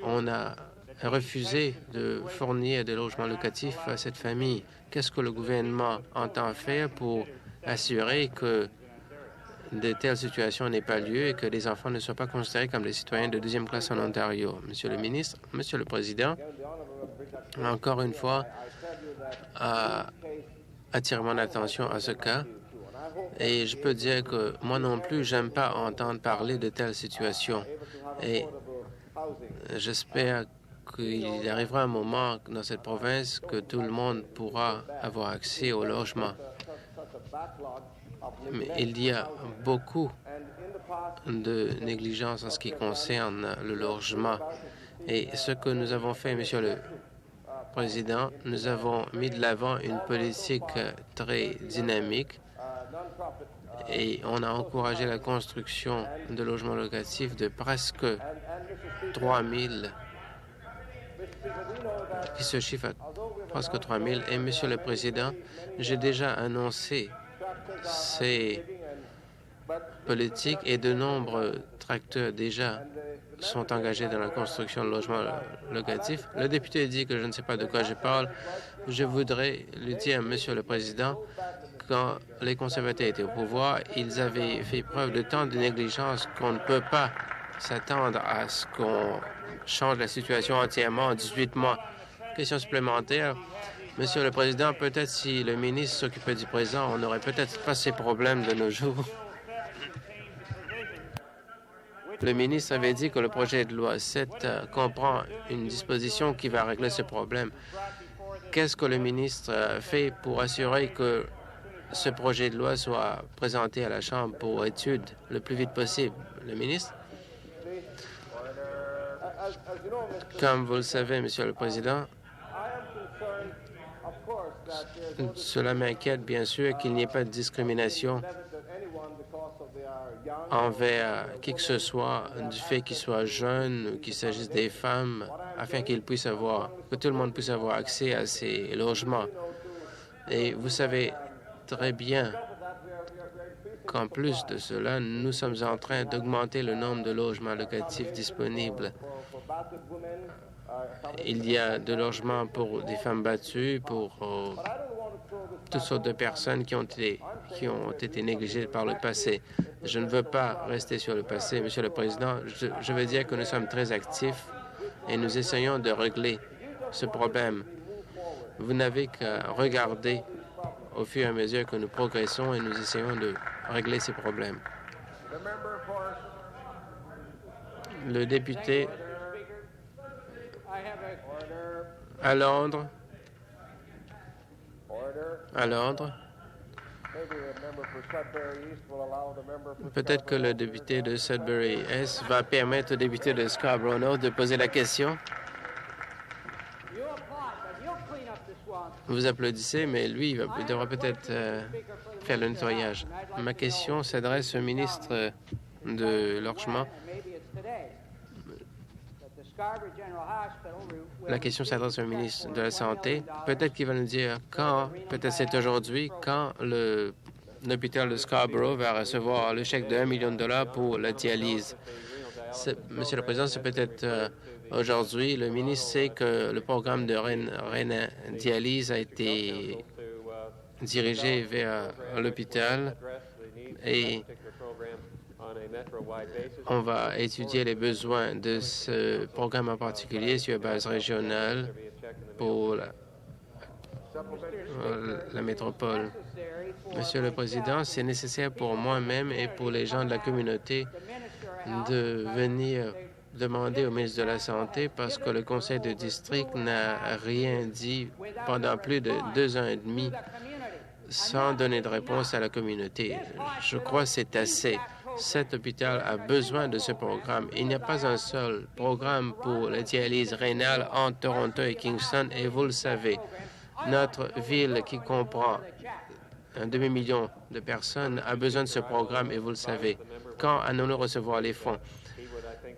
on a refusé de fournir des logements locatifs à cette famille. Qu'est-ce que le gouvernement entend faire pour assurer que de telles situations n'aient pas lieu et que les enfants ne soient pas considérés comme des citoyens de 2e classe en Ontario? Monsieur le ministre, Monsieur le Président, encore une fois, attire mon attention à ce cas. Et je peux dire que moi non plus, j'aime pas entendre parler de telles situations. Et j'espère qu'il arrivera un moment dans cette province que tout le monde pourra avoir accès au logement. Mais il y a beaucoup de négligence en ce qui concerne le logement. Et ce que nous avons fait, Monsieur le Président, nous avons mis de l'avant une politique très dynamique et on a encouragé la construction de logements locatifs de presque 3 000, qui se chiffre à presque 3 000. Et, Monsieur le Président, j'ai déjà annoncé ces politiques et de nombreux tracteurs déjà sont engagés dans la construction de logements locatifs. Le député dit que je ne sais pas de quoi je parle. Je voudrais lui dire, Monsieur le Président, quand les conservateurs étaient au pouvoir, ils avaient fait preuve de tant de négligence qu'on ne peut pas s'attendre à ce qu'on change la situation entièrement en 18 mois. Question supplémentaire. Monsieur le Président, peut-être si le ministre s'occupait du présent, on n'aurait peut-être pas ces problèmes de nos jours. Le ministre avait dit que le projet de loi 7 comprend une disposition qui va régler ce problème. Qu'est-ce que le ministre fait pour assurer que ce projet de loi soit présenté à la Chambre pour étude le plus vite possible? Le ministre? Comme vous le savez, Monsieur le Président, cela m'inquiète bien sûr qu'il n'y ait pas de discrimination envers qui que ce soit du fait qu'ils soient jeunes ou qu'il s'agisse des femmes, afin que tout le monde puisse avoir accès à ces logements. Et vous savez très bien qu'en plus de cela, nous sommes en train d'augmenter le nombre de logements locatifs disponibles. Il y a de logements pour des femmes battues, pour toutes sortes de personnes qui ont été négligées par le passé. Je ne veux pas rester sur le passé, Monsieur le Président. Je veux dire que nous sommes très actifs et nous essayons de régler ce problème. Vous n'avez qu'à regarder au fur et à mesure que nous progressons et nous essayons de régler ces problèmes. Le député à Londres. À Londres. Peut-être que le député de Sudbury-Est va permettre au député de Scarborough North de poser la question. Vous applaudissez, mais lui, il devra peut-être faire le nettoyage. Ma question s'adresse au ministre de Logement. La question s'adresse au ministre de la Santé. Peut-être qu'il va nous dire quand, peut-être c'est aujourd'hui, quand l'hôpital de Scarborough va recevoir le chèque de 1 million de dollars pour la dialyse. Monsieur le Président, c'est peut-être aujourd'hui. Le ministre sait que le programme de dialyse a été dirigé vers l'hôpital et on va étudier les besoins de ce programme en particulier sur base régionale pour la métropole. Monsieur le Président, c'est nécessaire pour moi-même et pour les gens de la communauté de venir demander au ministre de la Santé parce que le conseil de district n'a rien dit pendant plus de 2 ans et demi sans donner de réponse à la communauté. Je crois que c'est assez. Cet hôpital a besoin de ce programme. Il n'y a pas un seul programme pour la dialyse rénale entre Toronto et Kingston, et vous le savez. Notre ville, qui comprend un demi-million de personnes, a besoin de ce programme, et vous le savez. Quand allons-nous recevoir les fonds?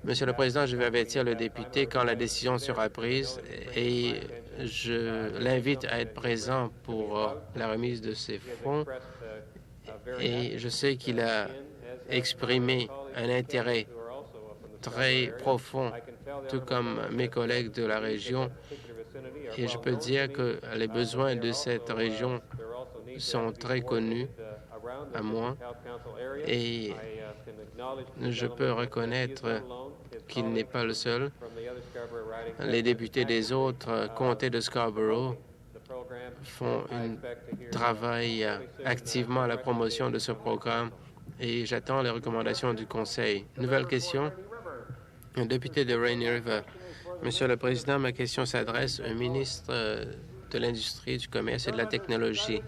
Monsieur le Président, je vais avertir le député quand la décision sera prise et je l'invite à être présent pour la remise de ces fonds. Et je sais qu'il a exprimé un intérêt très profond, tout comme mes collègues de la région. Et je peux dire que les besoins de cette région sont très connus à moi et je peux reconnaître qu'il n'est pas le seul. Les députés des autres comtés de Scarborough travaillent activement à la promotion de ce programme et j'attends les recommandations du Conseil. Nouvelle question. Un député de Rainy River. Monsieur le Président, ma question s'adresse au ministre de l'Industrie, du Commerce et de la Technologie.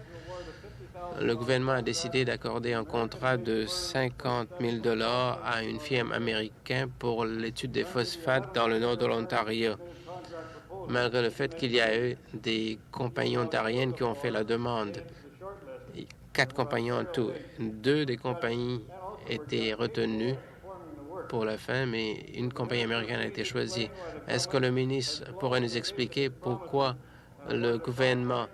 Le gouvernement a décidé d'accorder un contrat de 50 000 $ à une firme américaine pour l'étude des phosphates dans le nord de l'Ontario, malgré le fait qu'il y a eu des compagnies ontariennes qui ont fait la demande. 4 compagnies en tout. 2 des compagnies étaient retenues pour la fin, mais une compagnie américaine a été choisie. Est-ce que le ministre pourrait nous expliquer pourquoi le gouvernement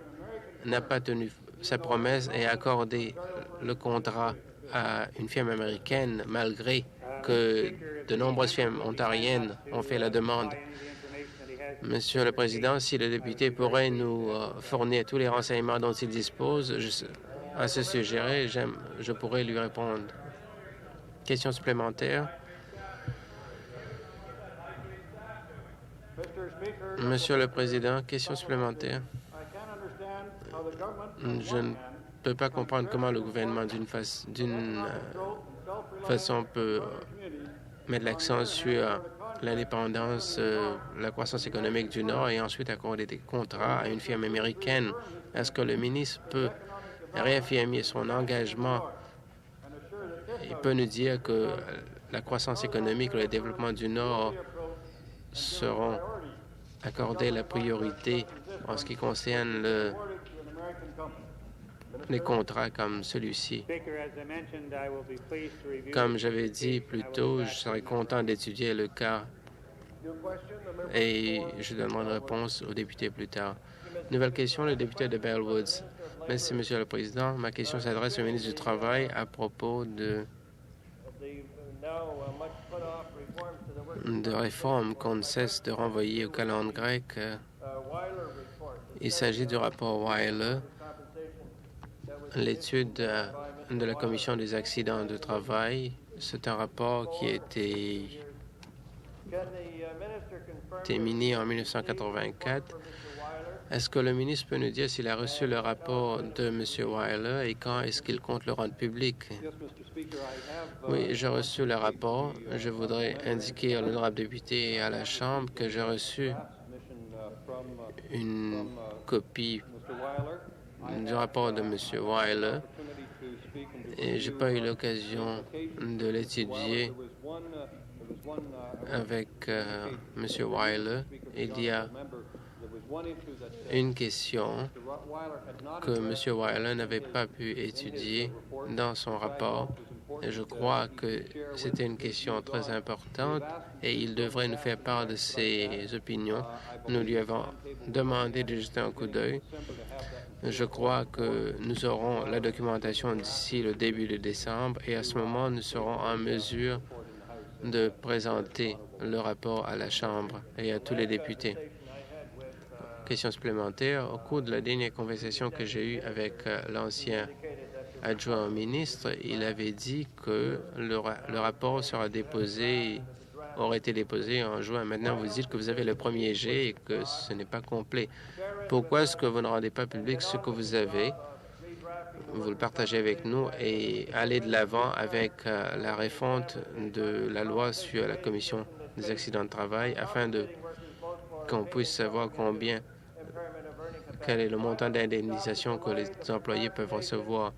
n'a pas tenu sa promesse et accordé le contrat à une firme américaine, malgré que de nombreuses firmes ontariennes ont fait la demande? Monsieur le Président, si le député pourrait nous fournir tous les renseignements dont il dispose à ce sujet, je pourrais lui répondre. Question supplémentaire. Monsieur le Président, question supplémentaire. Je ne peux pas comprendre comment le gouvernement, d'une façon, peut mettre l'accent sur l'indépendance, la croissance économique du Nord et ensuite accorder des contrats à une firme américaine. Est-ce que le ministre peut réaffirmer son engagement et peut nous dire que la croissance économique et le développement du Nord seront accordés la priorité en ce qui concerne les contrats comme celui-ci? Comme j'avais dit plus tôt, je serais content d'étudier le cas et je donnerai une réponse au député plus tard. Nouvelle question, le député de Bellwoods. Merci, Monsieur le Président. Ma question s'adresse au ministre du Travail à propos de réformes qu'on ne cesse de renvoyer au calendrier grec. Il s'agit du rapport Weiler, l'étude de la Commission des accidents de travail. C'est un rapport qui a été terminé en 1984. Est-ce que le ministre peut nous dire s'il a reçu le rapport de M. Weiler et quand est-ce qu'il compte le rendre public? Oui, j'ai reçu le rapport. Je voudrais indiquer à l'honorable député et à la Chambre que j'ai reçu une copie du rapport de M. Weiler et je n'ai pas eu l'occasion de l'étudier avec M. Weiler. Il y a une question que M. Weiler n'avait pas pu étudier dans son rapport. Et je crois que c'était une question très importante et il devrait nous faire part de ses opinions. Nous lui avons demandé de jeter un coup d'œil. Je crois que nous aurons la documentation d'ici le début de décembre et à ce moment, nous serons en mesure de présenter le rapport à la Chambre et à tous les députés. Question supplémentaire. Au cours de la dernière conversation que j'ai eue avec l'ancien adjoint au ministre, il avait dit que le rapport aurait été déposé en juin. Maintenant, vous dites que vous avez le premier jet et que ce n'est pas complet. Pourquoi est-ce que vous ne rendez pas public ce que vous avez? Vous le partagez avec nous et allez de l'avant avec la refonte de la loi sur la Commission des accidents de travail afin qu'on puisse savoir quel est le montant d'indemnisation que les employés peuvent recevoir.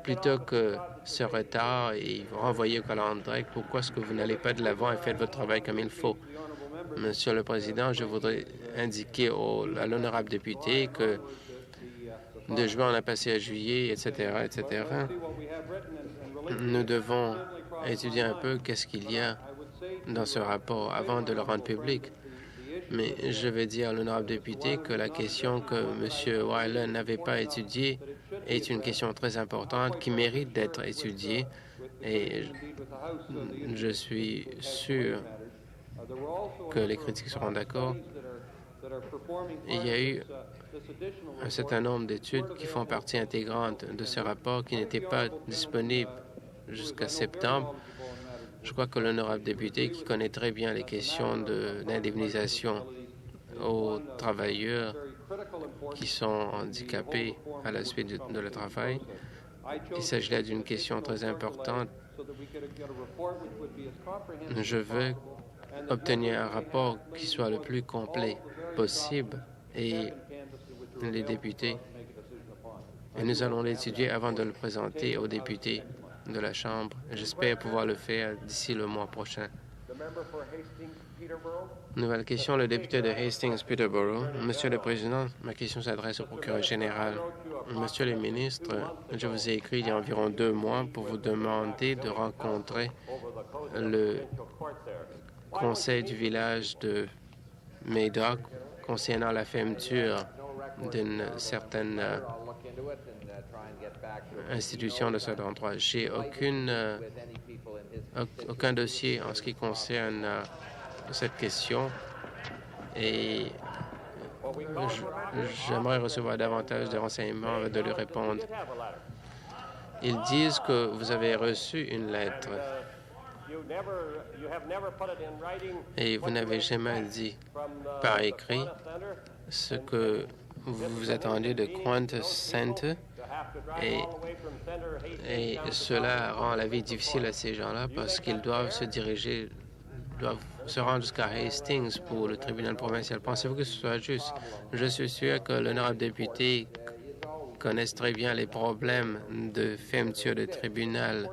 Plutôt que ce retard et renvoyer au calendrier, pourquoi est-ce que vous n'allez pas de l'avant et faites votre travail comme il faut? Monsieur le Président, je voudrais indiquer à l'honorable député que de juin, on a passé à juillet, etc., etc. Nous devons étudier un peu qu'est-ce qu'il y a dans ce rapport avant de le rendre public. Mais je vais dire à l'honorable député que la question que M. Weiler n'avait pas étudiée est une question très importante qui mérite d'être étudiée et je suis sûr que les critiques seront d'accord. Il y a eu un certain nombre d'études qui font partie intégrante de ce rapport qui n'étaient pas disponibles jusqu'à septembre. Je crois que l'honorable député, qui connaît très bien les questions d'indemnisation aux travailleurs qui sont handicapés à la suite de leur travail, il s'agit là d'une question très importante. Je veux obtenir un rapport qui soit le plus complet possible et les députés. Et nous allons l'étudier avant de le présenter aux députés de la Chambre. J'espère pouvoir le faire d'ici le mois prochain. Nouvelle question, le député de Hastings-Peterborough. Monsieur le Président, ma question s'adresse au procureur général. Monsieur le ministre, je vous ai écrit il y a environ 2 mois pour vous demander de rencontrer le conseil du village de Médoc concernant la fermeture d'une certaine institution de cet endroit. J'ai aucun dossier en ce qui concerne cette question et j'aimerais recevoir davantage de renseignements avant de lui répondre. Ils disent que vous avez reçu une lettre et vous n'avez jamais dit par écrit ce que vous vous attendiez de Qantas Center et cela rend la vie difficile à ces gens-là parce qu'ils doivent se rendre jusqu'à Hastings pour le tribunal provincial. Pensez-vous que ce soit juste? Je suis sûr que l'honorable député connaisse très bien les problèmes de fermeture de tribunal.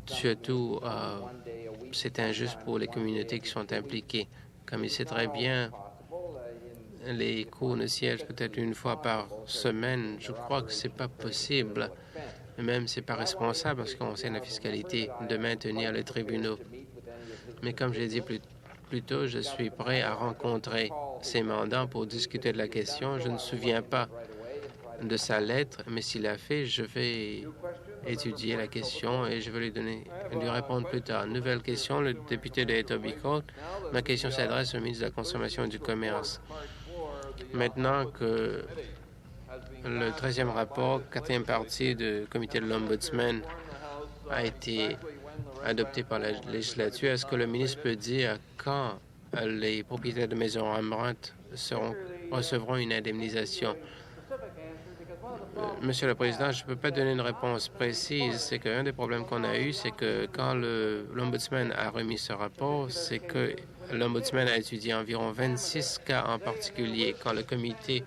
Surtout, c'est injuste pour les communautés qui sont impliquées. Comme il sait très bien, les cours ne siègent peut-être une fois par semaine. Je crois que c'est pas possible. Même c'est pas responsable parce qu'on sait la fiscalité de maintenir les tribunaux. Mais comme j'ai dit plus tôt, je suis prêt à rencontrer ces mandants pour discuter de la question. Je ne me souviens pas de sa lettre, mais s'il l'a fait, je vais étudier la question et je vais lui répondre plus tard. Nouvelle question, le député de Etobicoke. Ma question s'adresse au ministre de la Consommation et du Commerce. Maintenant que le 13e rapport, 4e partie du comité de l'Ombudsman a été adopté par la législature, est-ce que le ministre peut dire quand les propriétaires de maisons amorantes recevront une indemnisation? Monsieur le Président, je ne peux pas donner une réponse précise. C'est qu'un des problèmes qu'on a eu, c'est que quand l'Ombudsman a remis ce rapport, c'est que l'Ombudsman a étudié environ 26 cas en particulier. Quand le comité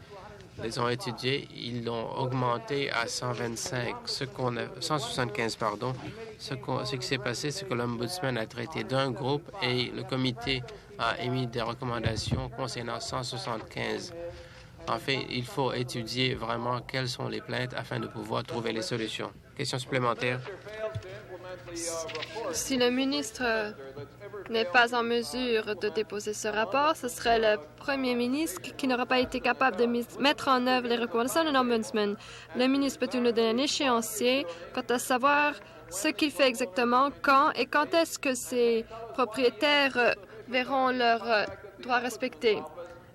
les a étudiés, ils l'ont augmenté à 175, pardon. Ce qui s'est passé, c'est que l'Ombudsman a traité d'un groupe et le comité a émis des recommandations concernant 175. En fait, il faut étudier vraiment quelles sont les plaintes afin de pouvoir trouver les solutions. Question supplémentaire. Si le ministre n'est pas en mesure de déposer ce rapport, ce serait le premier ministre qui n'aura pas été capable de mettre en œuvre les recommandations de l'Ombudsman. Le ministre peut-il nous donner un échéancier quant à savoir ce qu'il fait exactement, quand et quand est-ce que ces propriétaires verront leurs droits respectés?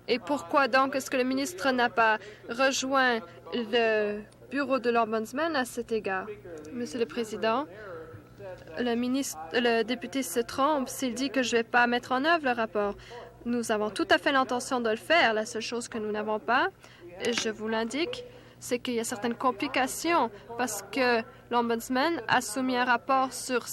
Et pourquoi donc est-ce que le ministre n'a pas rejoint le bureau de l'Ombudsman à cet égard? Monsieur le Président, le député se trompe s'il dit que je ne vais pas mettre en œuvre le rapport. Nous avons tout à fait l'intention de le faire. La seule chose que nous n'avons pas, et je vous l'indique, c'est qu'il y a certaines complications parce que l'Ombudsman a soumis un rapport sur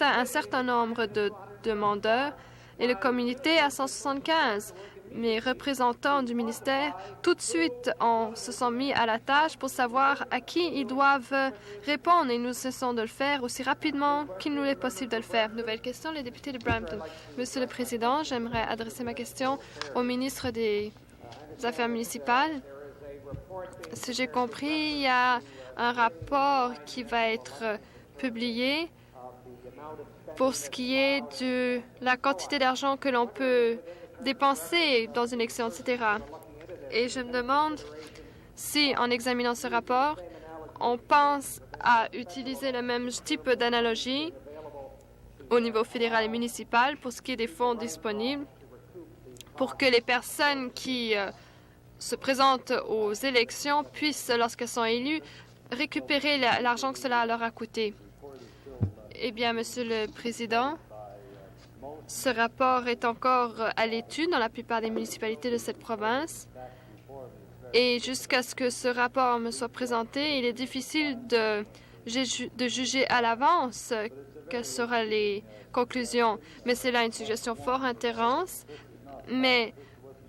un certain nombre de demandeurs et le comité à 175. Mes représentants du ministère, tout de suite, se sont mis à la tâche pour savoir à qui ils doivent répondre et nous cessons de le faire aussi rapidement qu'il nous est possible de le faire. Nouvelle question, le député de Brampton. Monsieur le Président, j'aimerais adresser ma question au ministre des Affaires municipales. Si j'ai compris, il y a un rapport qui va être publié pour ce qui est de la quantité d'argent que l'on peut dépenser dans une élection, etc. Et je me demande si, en examinant ce rapport, on pense à utiliser le même type d'analogie au niveau fédéral et municipal pour ce qui est des fonds disponibles pour que les personnes qui se présentent aux élections puissent, lorsqu'elles sont élues, récupérer l'argent que cela leur a coûté. Eh bien, Monsieur le Président, ce rapport est encore à l'étude dans la plupart des municipalités de cette province. Et jusqu'à ce que ce rapport me soit présenté, il est difficile de juger à l'avance quelles seront les conclusions. Mais c'est là une suggestion fort intéressante. Mais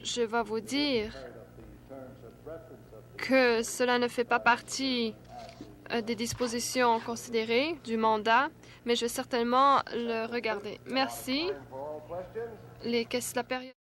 je vais vous dire que cela ne fait pas partie des dispositions considérées du mandat, mais je vais certainement le regarder. Merci. La période